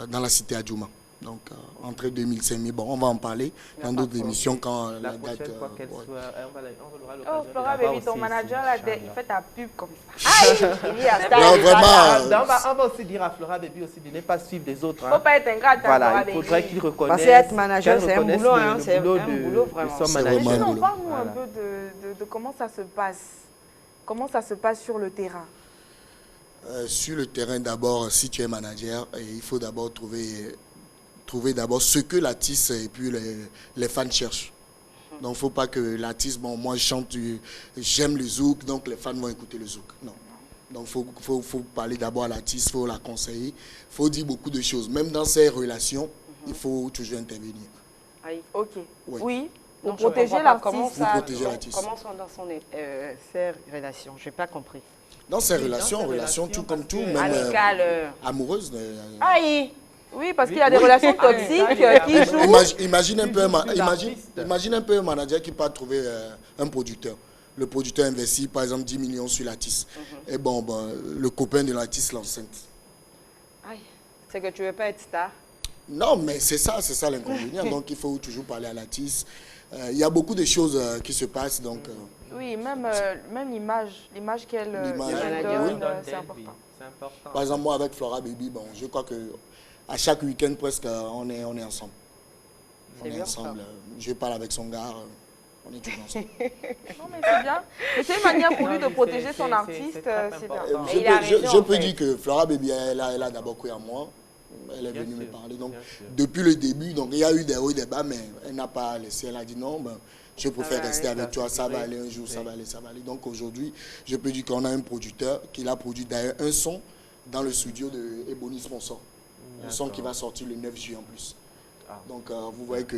dans la cité Adjouma. Donc, entre 2005, mais bon, on va en parler dans d'autres émissions quand La la date... prochaine fois qu'elle ouais. soit, on aura l'occasion Oh, de Flora la voir Baby, ton aussi manager, ici, là, Inch'Allah. il fait ta pub comme ça. Il dit à Asta, Non, il vraiment, va Ah, on va aussi dire à Flora Baby aussi de ne pas suivre les autres. Faut pas être ingrat, Voilà, Flora il Baby. faudrait qu'il reconnaisse. Parce qu'être manager, qu'elle c'est un reconnaisse boulot, le- hein, le c'est boulot un de- boulot, de vraiment. son C'est manager. vraiment un Sinon, boulot. parle-nous un Voilà. peu de comment ça se passe. Comment ça se passe sur le terrain. Sur le terrain, d'abord, si tu es manager, il faut d'abord trouver d'abord ce que l'artiste et puis les fans cherchent. Donc, il ne faut pas que l'artiste, bon, moi je chante, j'aime le zouk, donc les fans vont écouter le zouk. Non. Donc, il faut parler d'abord à l'artiste, il faut la conseiller, il faut dire beaucoup de choses. Même dans ces relations, il faut toujours intervenir. Aïe. Ok. Oui. Oui. Non, Pour je protéger comprends pas. Comment l'artiste. ça, Vous protégez l'artiste. comment sont dans ses relations? Je n'ai pas compris. Dans ces Oui, dans relations, ces relations, tout comme parce tout, que- même Amical. amoureuse. Aïe. Oui, parce qu'il y a des relations toxiques qui jouent. Imagine un peu un manager qui part trouver un producteur. Le producteur investit par exemple 10 millions sur l'artiste. Et bon, le copain de l'artiste l'enceinte. Aïe, c'est que tu veux pas être star? Non, mais c'est ça l'inconvénient. Donc il faut toujours parler à l'artiste. Il y a beaucoup de choses qui se passent. Donc, oui, même l'image qu'elle donne, c'est important. Par exemple, moi avec Flora Baby, je crois que à chaque week-end presque, on est ensemble. On est ensemble. Je parle avec son gars. On est toujours ensemble. Non, mais c'est bien. Mais c'est une manière pour lui de protéger son artiste. C'est bien. Je peux dire que Flora Baby, elle a d'abord cru à moi. Elle est venue me parler. Donc, depuis le début, donc, il y a eu des hauts et des bas, mais elle n'a pas laissé. Elle a dit non, je préfère rester avec toi. Ça va aller un jour, ça va aller. Donc, aujourd'hui, je peux dire qu'on a un producteur qui a produit d'ailleurs un son dans le studio de Ebony Sponsor. Un son qui va sortir le 9 juillet en plus. Donc, vous voyez que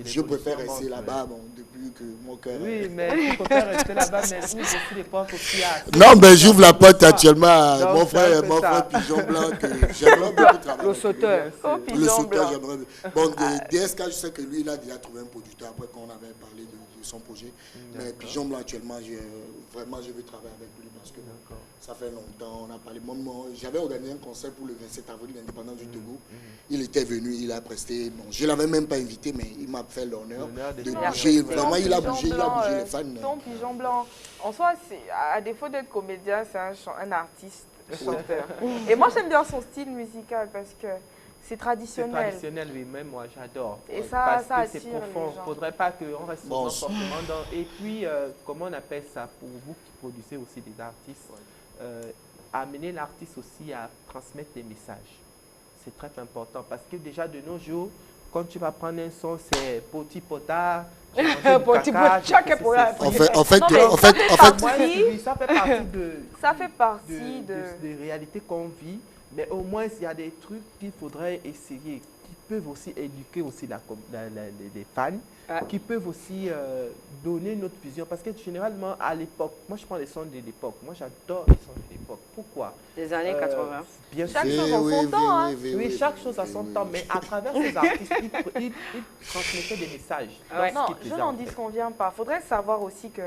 je préfère rester là-bas depuis que mon cœur... Oui, mais tu préfères rester là-bas, mais ouvre aussi les portes aussi à... Non, mais j'ouvre la porte actuellement à mon frère Pigeon Blanc, que j'aimerais beaucoup travailler. Le sauteur. Le sauteur, j'aimerais... Bon, DSK, je sais que lui, il a déjà trouvé un producteur après qu'on avait parlé de son projet. Mais Pigeon Blanc, actuellement, vraiment, je veux travailler avec lui parce que ça fait longtemps, on a parlé. J'avais organisé un concert pour le 27 avril, l'indépendance du Togo. Il était venu, il a presté. Bon, je ne l'avais même pas invité, mais il m'a fait l'honneur de bouger. Vraiment, il a bougé les fans. Ton Pigeon Blanc, en soi, à défaut d'être comédien, c'est un artiste, chanteur. Et moi, j'aime bien son style musical parce que c'est traditionnel. C'est traditionnel, oui, même moi, j'adore. Et ça parce que attire c'est profond. Il ne faudrait pas qu'on reste forcément dans... Et puis, comment on appelle ça pour vous qui produisez aussi des artistes, amener l'artiste aussi à transmettre des messages. C'est très important parce que déjà de nos jours, quand tu vas prendre un son, c'est poti potard, ça fait partie de réalités qu'on vit, mais au moins il y a des trucs qu'il faudrait essayer, qui peuvent aussi éduquer aussi les fans, qui peuvent aussi donner notre vision. Parce que généralement, à l'époque, moi je prends les sons de l'époque, moi j'adore les sons de l'époque. Pourquoi? Des années 80. Bien chaque chose en son temps. Oui, chaque chose à son temps, mais à travers ces artistes, ils transmettaient des messages. Non, je n'en disconviens pas. Il faudrait savoir aussi que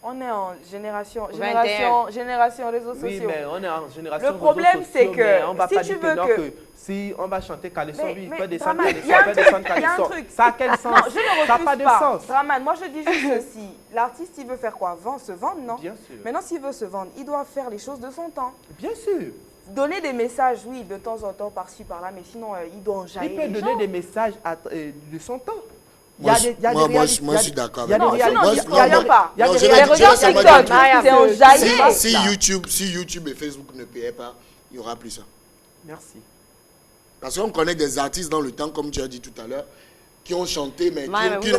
on est en génération réseaux sociaux. Oui, mais on est en génération Le problème, c'est que si tu veux que... Si on va chanter Calisson, lui, il peut descendre Calisson, il peut descendre Calisson. Ça a quel sens? Non, je ne refuse ça n'a pas de sens. Draman, moi je dis juste ceci. L'artiste, il veut faire quoi? Se vendre, non? Bien sûr. Maintenant, s'il veut se vendre, il doit faire les choses de son temps. Bien sûr. Donner des messages, oui, de temps en temps, par-ci, par-là, mais sinon, il doit enjailler les gens. Il peut donner des messages de son temps. Moi, je suis d'accord avec toi. Si YouTube et Facebook ne payaient pas, il n'y aura plus ça. Merci. Parce qu'on connaît des artistes dans le temps, comme tu as dit tout à l'heure, qui ont chanté, mais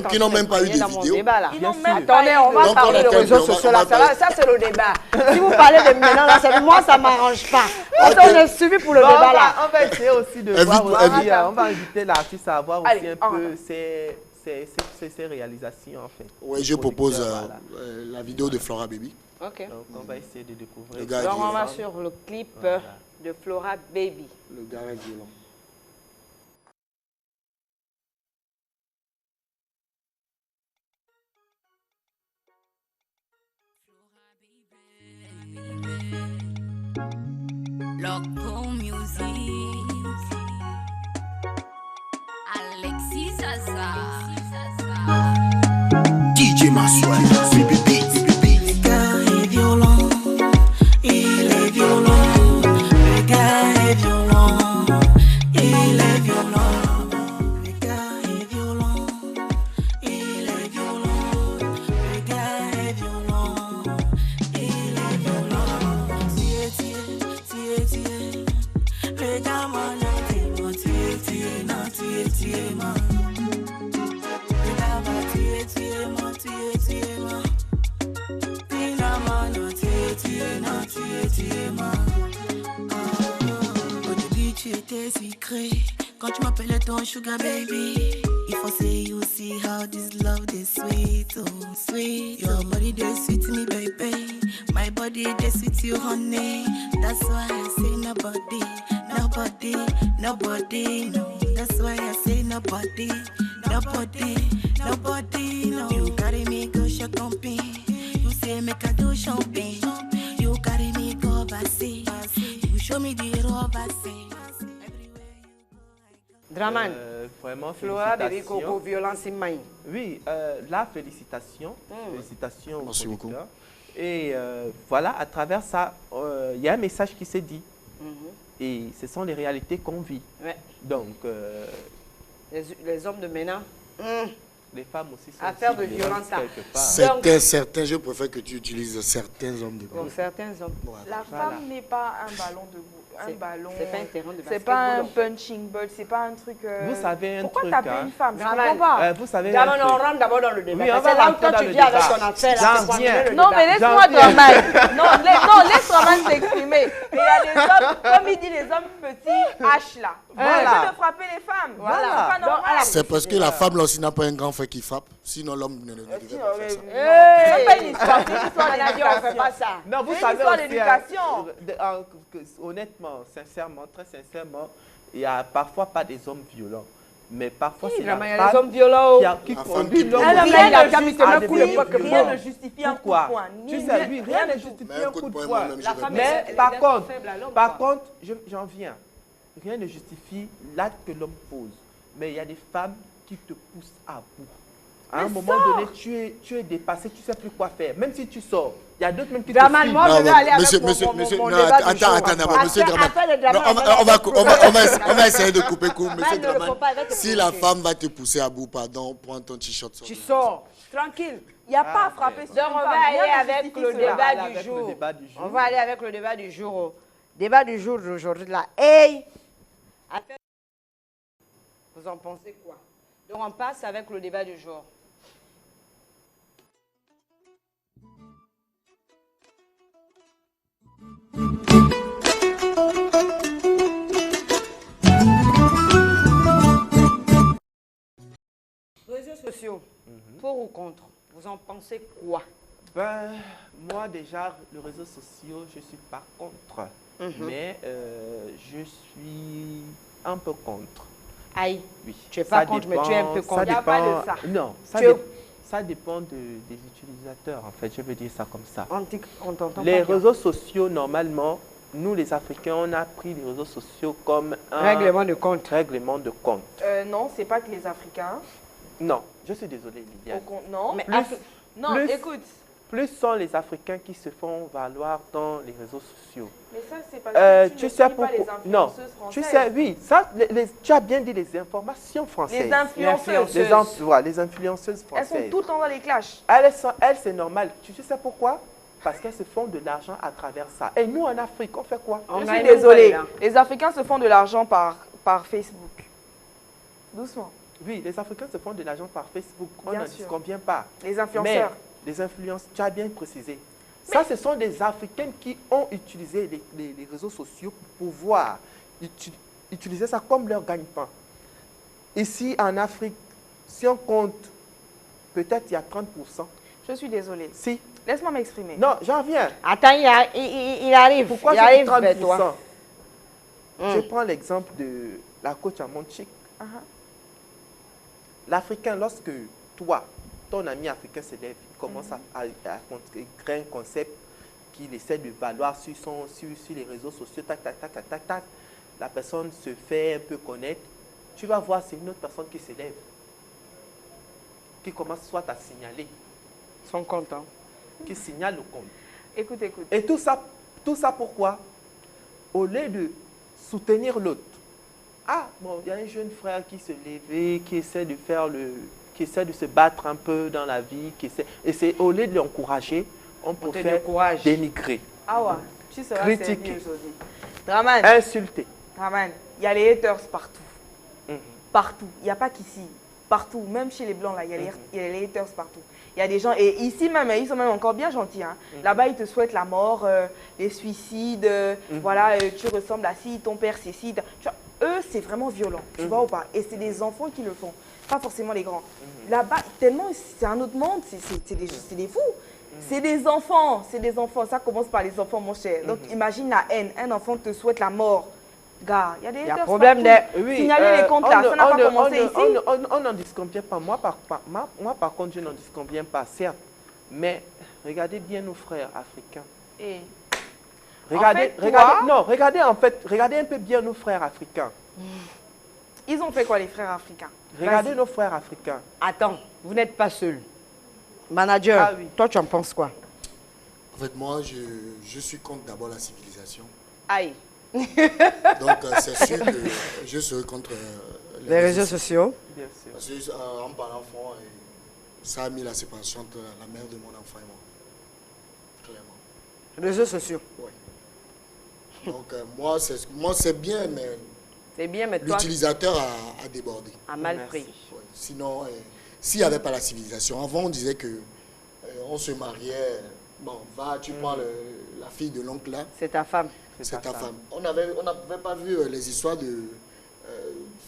qui n'ont même pas eu de vidéo. Attendez, on va parler de réseaux sociaux là. Ça, c'est le débat. Si vous parlez de maintenant, là, moi, ça ne m'arrange pas. On est suivi pour le débat là. On va essayer aussi de voir aussi. On va inviter l'artiste à voir aussi un peu ses réalisations en fait. Oui, je propose la vidéo de Flora Baby. Ok. Donc on va essayer de découvrir. Donc on va sur le clip de Flora Baby. Le gars est violent. Loco Music, Alexis Zaza, DJ Massoua, Baby Beat. Le gars est violent, il est violent. Le gars est violent, il est violent. Le gars est violent, il est violent. Le gars est violent, il est violent. Tiye, le gars m'a noté, tiye, man. Le gars m'a tiye, man. Tina man, tiye, man. Au début tu étais secret, quand tu m'appelais ton sugar baby. If I say you see how this love is sweet, oh sweet. Your body they sweet me baby, my body they sweet you honey. That's why I say nobody nobody, nobody, no. That's why I say nobody, nobody, nobody, no. You carry me go shopping, you say make I do shopping. You carry me go Bassi, you show me the road Bassi. Draman. Vraiment, Flora, bébé, félicitations. coco, violence, main. Oui, là, félicitations. Félicitations au Merci beaucoup. producteur. Et voilà, à travers ça, il y a un message qui s'est dit. Et ce sont les réalités qu'on vit. Ouais. Donc, Les hommes de maintenant. les femmes aussi sont Affaire aussi de violentes violence. quelque part. Certains, je préfère que tu utilises certains hommes de Pour certains hommes. La femme n'est pas un ballon de un ballon. C'est pas un terrain de C'est pas un basketball. punching ball, c'est pas un truc. Vous savez un Pourquoi truc, taper hein. une femme? Je Draman. comprends pas. Vous savez Draman, un on truc. rentre d'abord dans le débat. Oui, on Parce que va là, rentrer quand dans tu le viens avec débat. ton affaire, là, J'en c'est pour viens. amener le Non, débat. mais laisse-moi J'en viens. Draman. Non, laisse Draman s'exprimer. Et il y a des hommes, comme il dit, les hommes petits H là. Voilà. Arrêtez de frapper les femmes. Voilà. C'est pas normal. C'est parce que la femme là aussi n'a pas un grand frère qui frappe. Sinon l'homme ne devrait Sinon, pas faire ça. c'est même pas une histoire, c'est une histoire On a dit, on fait pas d'éducation. ça. Non, vous C'est une savez histoire aussi, d'éducation. honnêtement, sincèrement, très sincèrement, il n'y a parfois pas des hommes violents. Mais parfois, c'est la Draman, il y a des femme hommes violents. qui La femme conduit qui l'homme. Elle a Oui, rien il a de jamais justifié été un le coup coup de de poing. poing. Rien ne justifie un coup Pourquoi? de poing. Tu Ni sais, rien, oui, rien rien ne du tout. justifie Mais un coup de poing. moi-même, je La vais femme, pas. Mais elle est par d'être contre, faible à l'homme, par quoi. contre, j'en viens. Rien ne justifie l'acte que l'homme pose. Mais il y a des femmes qui te poussent à bout. À un moment donné, tu es dépassé, tu ne sais plus quoi faire. Même si tu sors, il y a d'autres même qui te Draman, suivent. moi, Non, je vais mais aller avec monsieur, mon non, débat du attends, jour. attends, d'abord, monsieur Après- Draman. après le Draman, Non, on va essayer de couper court, monsieur ne le Draman. faut pas, elle va te Si la pousser. femme va te pousser à bout, pardon, prends ton t-shirt. Tu sors, tranquille. Il n'y a pas à frapper sur Donc, une on femme. va aller Rien ne avec justifie le cela. débat aller du avec le jour. débat du jour. On va aller avec le débat du jour. Débat du jour d'aujourd'hui, là. Hey! Affaire- Vous en pensez quoi? Donc, on passe avec le débat du jour. Réseaux sociaux, pour ou contre? Vous en pensez quoi? Ben, moi déjà, les réseaux sociaux, je ne suis pas contre. Mais je suis un peu contre. Aïe, Oui. tu es pas Ça contre, mais tu es un peu dépend- contre. Il y a pas de ça. Non, ça, Tu es- ça dépend des utilisateurs, en fait. Je veux dire ça comme ça. On t'entend Les pas bien. réseaux sociaux, normalement, nous les Africains, on a pris les réseaux sociaux comme un Règlement de compte. règlement de compte. Non, c'est pas que les Africains. Non, je suis désolé, Liliane. Non, Mais non, plus- écoute. Plus sont les Africains qui se font valoir dans les réseaux sociaux. Mais ça, c'est parce que Tu tu ne sais suis pas les pourquoi? Non, influenceuses tu françaises. sais, oui, ça, tu as bien dit les informations françaises. Les influenceuses. Voilà, les influenceuses Elles françaises. sont tout le temps dans les clashs. Elles, c'est normal. Tu sais pourquoi? Parce qu'elles se font de l'argent à travers ça. Et nous, en Afrique, on fait quoi? On Je a suis une désolée. nouvelle, là. Les Africains se font de l'argent par Facebook. Doucement. Oui, les Africains se font de l'argent par Facebook. On Bien n'en sûr. disconvient pas. Les influenceurs. Mais les influences, tu as bien précisé. Ça, ce sont des Africains qui ont utilisé les réseaux sociaux pour pouvoir utiliser ça comme leur gagne-pain. Ici, en Afrique, si on compte, peut-être il y a 30%. Je suis désolée. Si. Laisse-moi m'exprimer. Non, j'en viens. Attends, il arrive. Pourquoi il je dis arrive 30%? vers toi. Je prends l'exemple de la coach à Monchique. L'Africain, lorsque toi, ton ami africain se lève, il commence à créer un concept qu'il essaie de valoir sur les réseaux sociaux, tac, tac, tac, tac, tac, tac. La personne se fait un peu connaître. Tu vas voir, c'est une autre personne qui se lève, qui commence soit à signaler. Son compte. Hein. Qui signale le compte. Écoute. Et tout ça pourquoi? Au lieu de soutenir l'autre. Ah, bon, il y a un jeune frère qui se lève, qui essaie de se battre un peu dans la vie, et c'est au lieu de l'encourager, on préfère dénigrer. Ah ouais, tu seras critiquer, servi aujourd'hui. Draman, insulter. Draman, il y a les haters partout. Partout. Il n'y a pas qu'ici. Partout. Même chez les Blancs, là, il y a les haters partout. Il y a des gens, et ici même, ils sont même encore bien gentils. Hein. Là-bas, ils te souhaitent la mort, les suicides, voilà, tu ressembles à ci, ton père c'est ci. Tu vois, eux, c'est vraiment violent, tu vois ou pas? Et c'est des enfants qui le font, pas forcément les grands. Là-bas, tellement, c'est un autre monde, c'est des fous. C'est des enfants, ça commence par les enfants, mon cher. Donc, imagine la haine, un enfant te souhaite la mort. Gars, il y a des Il y a haters problème partout. de... Signaler les comptes là, ça n'a pas commencé ici. On n'en disconvient pas. Moi, par contre, je n'en disconviens pas, certes. Mais regardez bien nos frères africains. Et Regardez, regardez un peu bien nos frères africains. ils ont fait quoi, les frères africains? Regardez nos frères africains. Attends, vous n'êtes pas seul. Manager, toi tu en penses quoi? En fait, moi, je suis contre d'abord la civilisation. Aïe. Donc, c'est sûr que je serai contre les réseaux sociaux. Bien sûr. Parce que, en parlant fort, ça a mis la séparation entre la mère de mon enfant et moi. Clairement. Réseaux sociaux. Oui. Donc, moi, c'est bien, mais c'est bien, mais toi, l'utilisateur a débordé. A mal pris. Ouais. Sinon, s'il n'y avait pas la civilisation, avant, on disait que on se mariait. Bon, va, tu prends la fille de l'oncle là. C'est ta femme. C'est ta femme. On n'avait pas vu les histoires de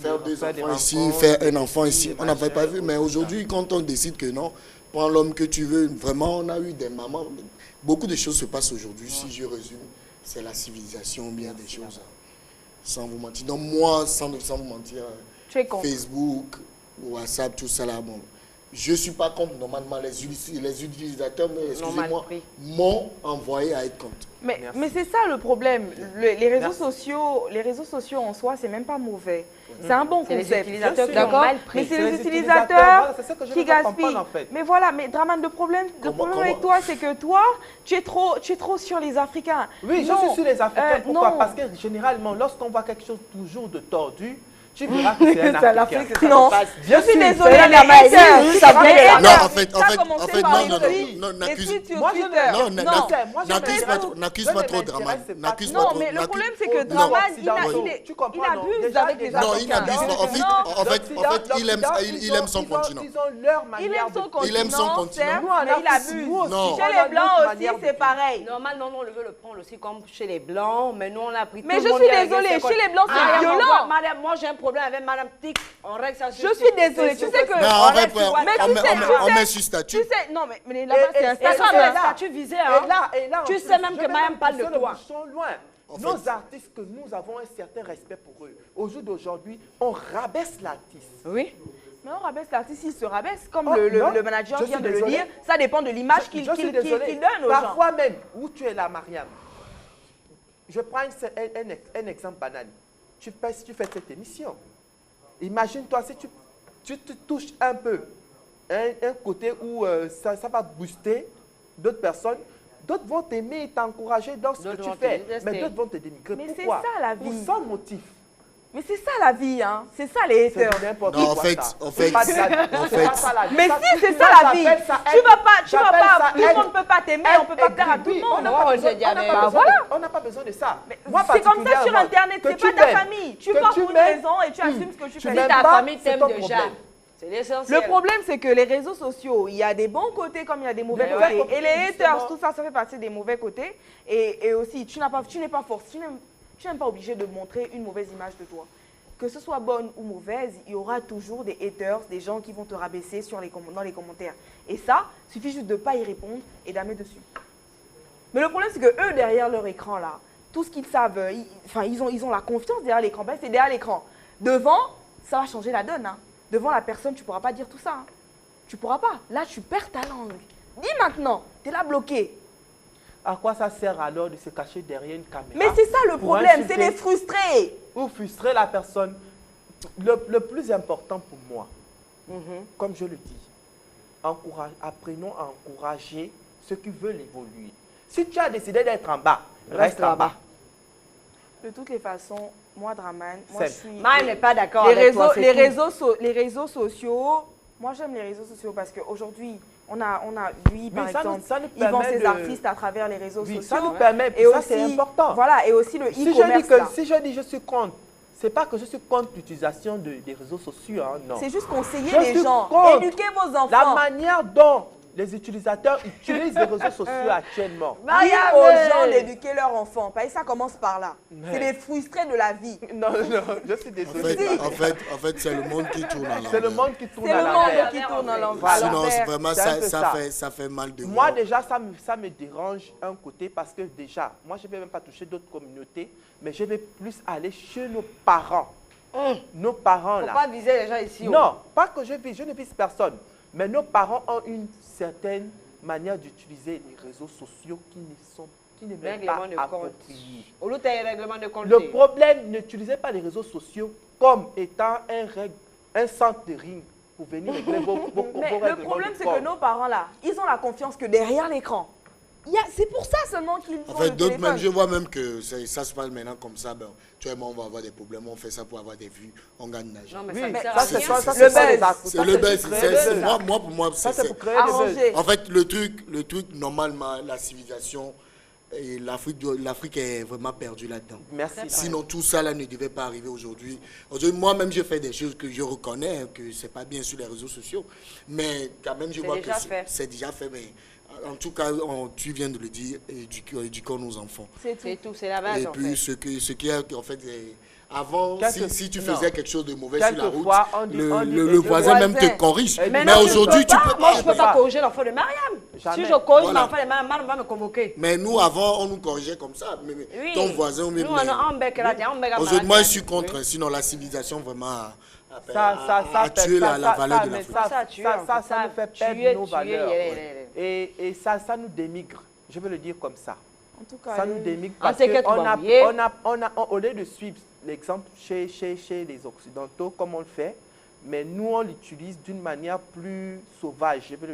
faire deux enfants ici, faire un enfant ici. On n'avait pas vu. Mais aujourd'hui, quand on décide que non, prends l'homme que tu veux, vraiment, on a eu des mamans. Beaucoup de choses se passent aujourd'hui. Si je résume, c'est la civilisation, bien des choses. Sans vous mentir. Donc moi, sans vous mentir, Facebook, WhatsApp, tout ça là, bon. Je ne suis pas contre, normalement, les utilisateurs, excusez-moi, m'ont envoyé à être contre. Mais c'est ça le problème. Les réseaux sociaux en soi, c'est même pas mauvais. C'est un bon concept. Les utilisateurs d'accord, mais c'est les utilisateurs qui gaspillent. En fait. Mais voilà, mais Draman, le problème avec toi, c'est que toi, tu es trop sur les Africains. Oui, je suis sur les Africains. Pourquoi? Parce que généralement, lorsqu'on voit quelque chose toujours de tordu, tu verras que c'est un Africain. Non, je suis désolée, non, en fait, n'accuse pas trop Draman. Non, mais le problème, c'est que Draman, il abuse avec les Africains. Non, il n'abuse pas. En fait, il aime son continent. Il aime son continent, mais il abuse. Non. Chez les Blancs aussi, c'est pareil. Normalement, on veut le prendre aussi comme chez les Blancs, mais nous, on a pris tout mais le monde. Mais je suis désolée, chez les Blancs, c'est violent. Madame, moi, j'ai un problème avec Madame Tic. On règle ça sur... Je suis désolée, tu sais que... On met sur statut. Tu sais, non, mais là-bas, c'est un statut visé, hein. Tu sais même que Madame parle de toi. Nos artistes, que nous avons un certain respect pour eux. Au jour d'aujourd'hui, on rabaisse l'artiste. Oui. Mais on rabaisse l'artiste, il se rabaisse, comme le manager vient de le dire. Ça dépend de l'image qu'il donne aux gens. Parfois même, où tu es là, Mariam, je prends un exemple banal. Tu fais cette émission. Imagine-toi si tu te touches un peu, un côté où ça va booster d'autres personnes. D'autres vont t'aimer et t'encourager dans ce que tu fais, mais d'autres vont te dénigrer. Mais c'est pourquoi? ça la vie. Pour sans motif. Mais c'est ça la vie, hein. C'est ça les haters. Non, en fait. Mais si, c'est ça la vie. Tu vas pas, tout le monde ne peut pas t'aimer, on ne peut pas plaire à tout le monde. On n'a pas besoin de ça. C'est comme ça sur Internet, c'est pas ta famille. Tu pars pour une raison et tu assumes ce que tu fais. Si ta famille t'aime déjà. C'est l'essentiel. Le problème, c'est que les réseaux sociaux, il y a des bons côtés comme il y a des mauvais côtés. Et les haters, tout ça, ça fait partie des mauvais côtés. Et aussi, tu n'es pas forcé, tu n'es pas obligé de montrer une mauvaise image de toi. Que ce soit bonne ou mauvaise, il y aura toujours des haters, des gens qui vont te rabaisser dans les commentaires. Et ça, il suffit juste de ne pas y répondre et d'amener dessus. Mais le problème, c'est que eux, derrière leur écran, là, tout ce qu'ils savent, ils ont la confiance derrière l'écran. Ben, c'est derrière l'écran. Devant, ça va changer la donne. Hein. Devant la personne, tu ne pourras pas dire tout ça. Hein. Tu ne pourras pas. Là, tu perds ta langue. Dis maintenant, tu es là bloqué. À quoi ça sert alors de se cacher derrière une caméra? Mais c'est ça le problème, c'est les frustrés. Pour frustrer la personne, le plus important pour moi, comme je le dis, apprenons à encourager ceux qui veulent évoluer. Si tu as décidé d'être en bas, reste en bas. De toutes les façons, moi, Draman, moi je suis... Moi, je n'ai pas d'accord avec toi, les réseaux sociaux, moi j'aime les réseaux sociaux parce qu'aujourd'hui, on a vu, par exemple, ils vendent ses artistes à travers les réseaux sociaux. Ça nous permet, et ça c'est important. Voilà, et aussi le e-commerce. Si je dis je suis contre, ce n'est pas que je suis contre l'utilisation des réseaux sociaux, hein, non. C'est juste conseiller les gens, éduquer vos enfants. La manière dont les utilisateurs utilisent les réseaux sociaux actuellement. Dire aux gens d'éduquer leurs enfants. Parce que ça commence par là. C'est les frustrés de la vie. Non, je suis désolé. En fait, c'est le monde qui tourne à l'envers. C'est le monde qui tourne C'est à le l'envers. monde qui tourne à l'envers. Sinon, vraiment, ça fait mal de Moi, déjà, ça me dérange un côté parce que déjà, moi, je ne vais même pas toucher d'autres communautés, mais je vais plus aller chez nos parents. Nos parents, là. Faut pas viser les gens ici. Non, pas que je ne vise personne. Mais nos parents ont une certaine manière d'utiliser les réseaux sociaux qui ne m'est pas appropriée. Au lieu de règlement de compte. Le problème, n'utilisez pas les réseaux sociaux comme étant un centre de ring pour venir régler vos Mais règlements le problème, de c'est compte. que nos parents, là, ils ont la confiance que derrière l'écran. C'est pour ça seulement qu'ils font En fait, le d'autres téléphone. même, je vois même que ça se passe maintenant comme ça. Ben, tu et moi, on va avoir des problèmes. On fait ça pour avoir des vues. On gagne de l'argent. Non, mais Oui, ça c'est sert à ça, rien. C'est le buzz. Moi, pour moi, Ça, c'est pour créer Arranger. des buzz. En fait, le truc, normalement, la civilisation, et l'Afrique est vraiment perdue là-dedans. Merci. Sinon, tout ça là ne devait pas arriver aujourd'hui. Aujourd'hui, moi-même, je fais des choses que je reconnais, que c'est pas bien sur les réseaux sociaux. Mais quand même, je vois que c'est déjà fait. Mais en tout cas, tu viens de le dire, éduquons nos enfants. C'est tout, c'est la base. Et puis, ce qui est, en fait, avant, si tu faisais quelque chose de mauvais sur la route, Quelquefois, on dit le voisin même te corrige. Mais Mais aujourd'hui, tu peux Moi, pas. je peux pas corriger l'enfant de Mariam. Si je corrige l'enfant de Mariam, Mariam va me convoquer. Mais nous, avant, on nous corrigeait comme ça. Mais Oui. ton voisin, ou même. Nous, on bec là, on bec à Aujourd'hui, moi, Mariam. je suis contre. Sinon, la civilisation vraiment Ça a tué la valeur de l'Afrique. Ça nous fait perdre nos valeurs. Et ça nous démigre. Je veux le dire comme ça. En tout cas, Ça nous démigre Ah, parce c'est que tu vas oublier. au lieu de suivre l'exemple chez les Occidentaux, comme on le fait, mais nous, on l'utilise d'une manière plus sauvage. Je veux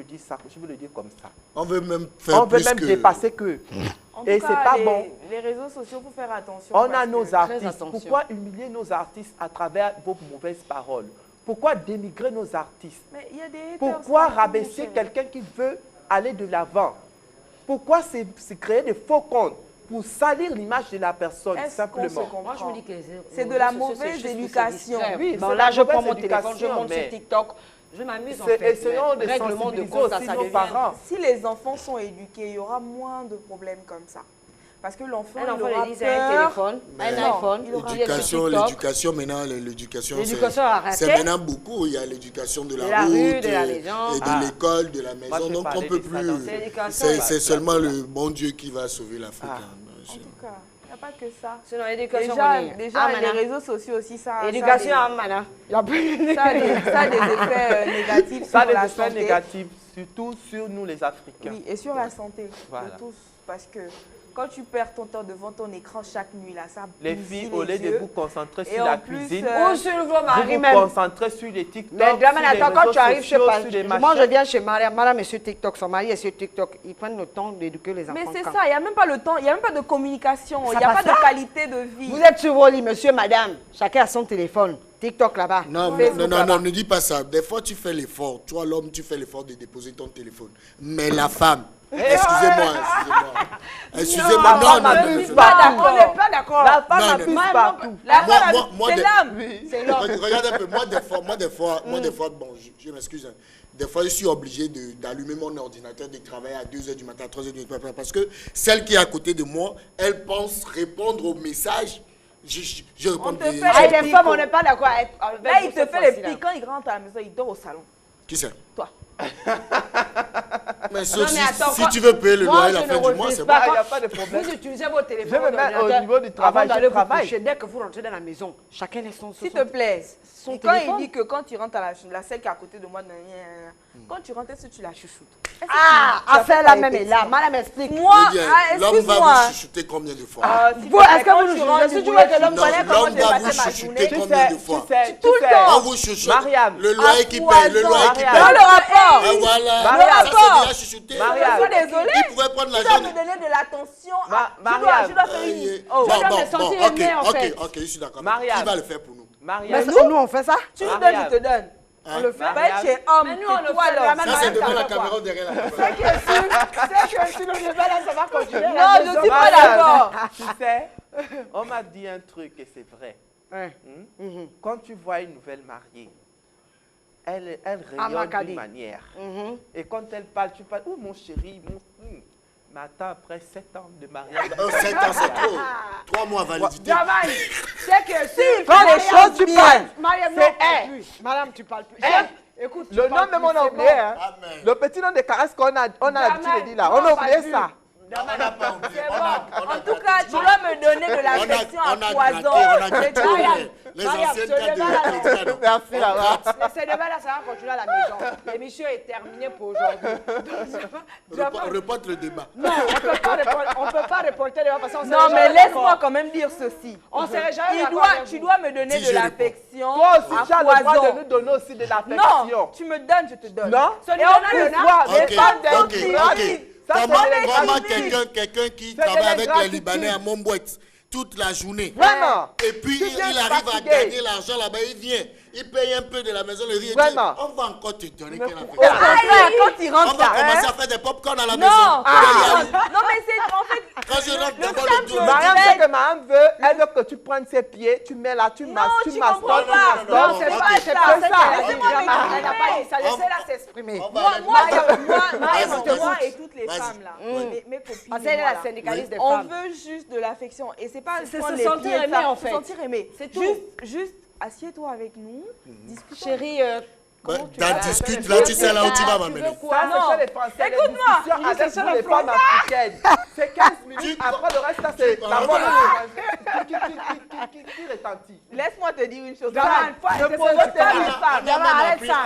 le dire comme ça. On veut même faire On veut plus même que... dépasser que. En Et tout c'est cas, pas bon. Les réseaux sociaux, il faut faire attention. On a parce nos que- artistes. attention. Pourquoi humilier nos artistes à travers vos mauvaises paroles? Pourquoi dénigrer nos artistes? Mais il y a des haters Pourquoi partout, rabaisser chérie. quelqu'un qui veut aller de l'avant? Pourquoi c'est créer des faux comptes pour salir l'image de la personne, Est-ce qu'on se simplement? comprend? Moi, je me dis que C'est de la mauvaise éducation. Oui, Bon, c'est là, la je prends mauvaise mon téléphone, je éducation, monte sur mais TikTok, je m'amuse en c'est- fait. essayons de Règlement de sensibiliser compte, ça aussi devient... nos parents. Si les enfants sont éduqués, il y aura moins de problèmes comme ça. Parce que l'enfant, Un il enfant, aura il dit, un peur. téléphone, un Mais iPhone, il aura L'éducation, TikTok. l'éducation, maintenant, l'éducation, L'éducation a raté. c'est maintenant beaucoup. Il y a l'éducation de De la la route, rue, de la maison. et de l'école, de la maison. je Donc, on parlais peut de ça plus. dans C'est l'éducation. C'est seulement le bon Dieu qui va sauver l'Afrique. En tout cas, il n'y a pas que ça. Sinon, l'éducation, Déjà les réseaux sociaux aussi, ça Éducation ça à Mana. Il y a plus... ça a des effets négatifs Ça a sur des la effets santé. négatifs, surtout sur nous les Africains. Oui, et sur la santé Voilà. de tous. Parce que quand tu perds ton temps devant ton écran chaque nuit, là, ça Les bousille filles, au lieu de yeux. vous concentrer Et sur en la plus, cuisine, Ou sur vos maris vous vous même. concentrez sur les TikTok, Mais Draman, sur les attends, quand réseaux tu arrives, je sais sociaux, pas. sur les Moi, je machins. viens chez Mariam. Mariam est sur TikTok. Son mari est sur TikTok. Ils prennent le temps d'éduquer les enfants. Mais c'est quand? ça, il n'y a même pas le temps, il n'y a même pas de communication, Ça il n'y a pas passe de là. qualité de vie. Vous êtes sur vos lits, monsieur, madame. Chacun a son téléphone. TikTok là-bas. Non, Facebook non, là-bas. ne dis pas ça. Des fois, tu fais l'effort. Toi, l'homme, tu fais l'effort de déposer ton téléphone. Mais la femme, excusez-moi. Non, Non, on non, n'est non. pas d'accord. La femme Non, abuse non. partout. La femme, Moi, c'est des- l'âme. Regarde un peu, moi des fois, bon, je m'excuse, hein. Des fois, je suis obligé d'allumer mon ordinateur, de travailler à 2h du matin, à 3h du matin, parce que celle qui est à côté de moi, elle pense répondre aux messages. Je réponds. On te fait Ah, les les femmes, on n'est pas d'accord avec Là, il vous te cette fait les fois-ci, là. pics. Quand il rentre à la maison, il dort au salon. Qui c'est? Toi. Mais Non, sauf mais attends, si quand- tu veux payer le Moi, loyer à je la ne fin du mois, refuse c'est pas. bon. Il n'y a pas de problème. Vous utilisez votre téléphone. Je me mets au ordinateur niveau du travail, avant d'aller je vous travaille. coucher. Dès que vous rentrez dans la maison, chacun laisse son S'il te plaît. son Et quand téléphone. il dit que quand tu rentres à la celle qui est à côté de moi, quand tu rentres, est-ce que tu la chouchoutes? Est-ce que Ah, tu as affaire fait la ta même est là. répétition? Madame explique. Moi, Eh bien, ah, l'homme excuse-moi. va vous chuchoter combien de fois? S'il te Vous, plaît, est-ce que quand vous tu nous rentres jugez? du Si tu boulot, veux que l'homme Non, connaît comment l'homme j'ai va passé vous ma chuchoter journée. combien de fois? Tout le temps. On vous chuchote. Mariam. Le loyer qui paye, le loyer qui Mariam. paye. Dans le rapport. Ah, voilà. Mariam. Ça, c'est déjà chuchoté. Mariam. Je suis désolée. Il pourrait prendre Tu dois l'argent. me donner de l'attention. Mariam. Je dois faire une... Bon, Oh, dois me sentir aimé, en fait. ok, je suis d'accord. Mariam. Qui va le faire pour nous? Mais Mariam. nous, on fait ça. tu me donnes, Mariam. je te donne. Hein? On le fait. Mariam. Pas chez homme. Mais nous, on c'est le toi, fait l'homme. vraiment. Ça, c'est devant la Mariam, caméra derrière la caméra. C'est que si le débat là, ça va continuer. Non, je suis pas Mariam. d'accord. Tu sais, on m'a dit un truc et c'est vrai. Ouais. Quand tu vois une nouvelle mariée, elle rayonne d'une manière. Et quand elle parle, tu parles, oh mon chéri, mais attends, après 7 ans de mariage. 7 ans, c'est trop. 3 mois validité. C'est que si quand les choses tu parles, Madame, tu parles plus. Écoute, le nom de mon oublié, hein. Le petit nom de caresse qu'on a l'habitude de dire là. On a oublié ça. On n'a pas oublié. En tout cas, tu dois me donner de l'affection à foison. On a gratté les anciennes cartes de crédit. Merci là-bas. Ce débat-là, ça va continuer à la maison. L'émission est terminée pour aujourd'hui. Reporte le débat. Non, on ne peut pas reporter le débat parce qu'on Non, mais laisse-moi quand même dire ceci. On serait jamais Tu dois me donner de l'affection. Toi aussi, tu as le droit de nous donner aussi de l'affection. Non, tu me donnes, je te donne. Non. Et en plus, Comment quelqu'un qui travaille avec les Libanais à Montbouet toute la journée. Vraiment. Et puis il arrive à gagner l'argent là-bas, il vient, il paye un peu de la maison, le riz, il dit, on va encore te donner quelle affection. Quand il rentre, on va commencer à faire des pop-corn à la maison. Non, mais c'est en fait. Quand je rentre d'abord le tour. Mariam, ce que Mariam veut, elle veut que tu prennes ses pieds, tu mets là, tu masses, tu masses. Non, c'est pas ça. Elle n'a pas dit ça. Laissez-la s'exprimer. Moi et toutes les femmes là, mes copines. Parce qu'elle est la syndicaliste des femmes. On veut juste de l'affection. Et c'est pas se sentir aimé en fait. Se sentir aimé. C'est tout. Juste assieds-toi avec nous. Discute. Chérie, discute là, tu sais là où tu vas m'amener. Ça, c'est les Français. Écoute-moi. Avec les femmes africaines. C'est 15 minutes. Après le reste, ça c'est la voix qui retentit. Laisse-moi te dire une chose. Ne pose pas les femmes. Arrête ça.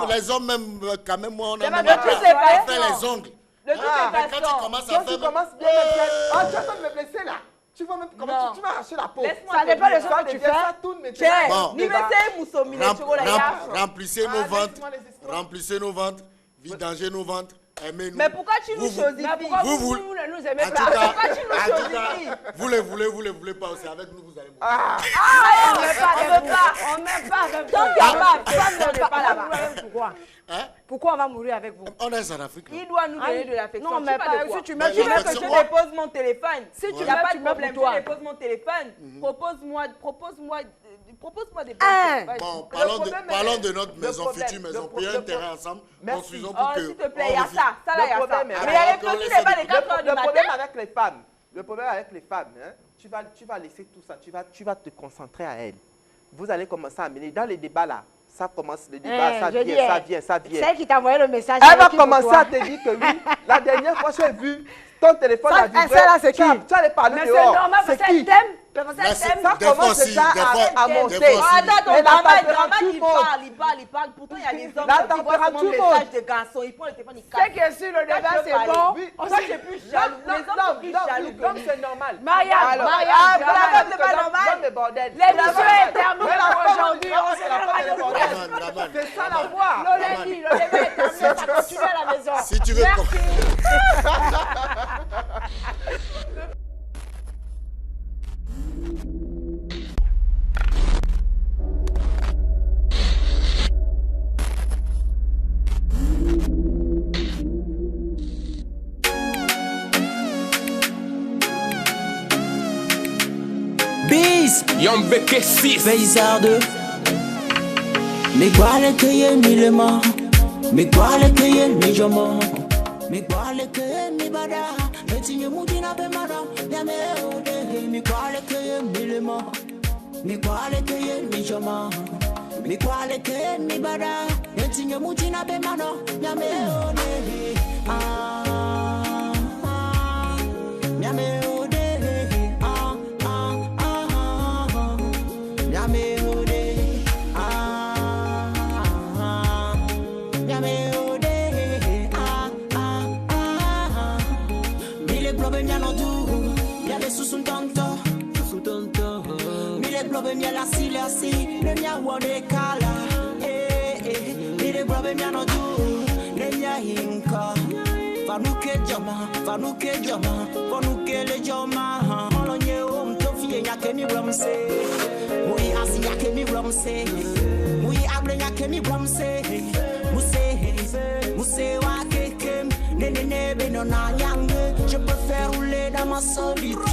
Les hommes même, quand même, moi, on a même fait les ongles. De toutes les quand tu commences à faire... Tu commences bien, tu es en train de me blesser là. Tu vas même comment tu vas arracher la peau. Ça n'est pas le son que tu fais. Remplissez nos ventres, vidangez nos ventres, aimez-nous. Mais pourquoi tu nous choisis? Vous ne nous aimez pas. Pourquoi tu nous choisis? Vous les voulez pas aussi. Avec nous, vous allez mourir. On ne met pas. Pourquoi on va mourir avec vous? On est en Afrique. Il doit nous donner de l'affection. Non, mais si tu veux que je dépose mon téléphone. Si tu n'as pas de problème, je dépose mon téléphone. Propose-moi des bonnes. Bon, parlons de notre maison, future maison. Payons un terrain ensemble. Construisons pour que... S'il te plaît, il y a ça. Ça là, il y a ça. Mais il y a les petits débats des 4 heures du matin. Le problème avec les femmes, tu vas laisser tout ça. Tu vas te concentrer à elles. Vous allez commencer à mener dans les débats là. Ça commence le débat, ça vient. C'est qui t'a envoyé le message. Elle va commencer à te dire que oui, la dernière fois j'ai vu ton téléphone a vibré. Ça là, c'est qui? Tu allais parler mais dehors. C'est normal parce qu'elle t'aime. Ça commence déjà à monter. Attends, ton drama, il parle. Pourtant, il y a des hommes qui voient mon message de garçon. Ils prennent le téléphone, ils cassent. C'est que sur le débat, c'est bon. Moi, j'ai plus jaloux. Les hommes sont plus jaloux. Donc, c'est normal. Mariam, c'est pas normal. L'émission est terminée pour aujourd'hui. On se revoit. C'est ça la voix. Le débat est terminé. Ça continue à la maison. Si tu veux. Bis Yon beke 6 Paysarde Mi gwale keye mi lema Mi gwale keye mi jomo Mi gwale keye mi bada Etinye mutina pe mada Yame ode Mi gwale keye mi lema Mi gwale keye mi jomo Mi gwale keye mi bada Etinye mutina pe mada Yame ode Yame ode Mia la silasi, le mia wode kala. Mire brobe mia no du, le mia hinka. Fanuke jama, fanuke le jama. Olonye o mtofie nyake mi bramse. Mui asi nyake mi bramse. Mui able nyake mi bramse. Muse wa kekem, ne be no na yange. Je préfère rouler dans ma solitude.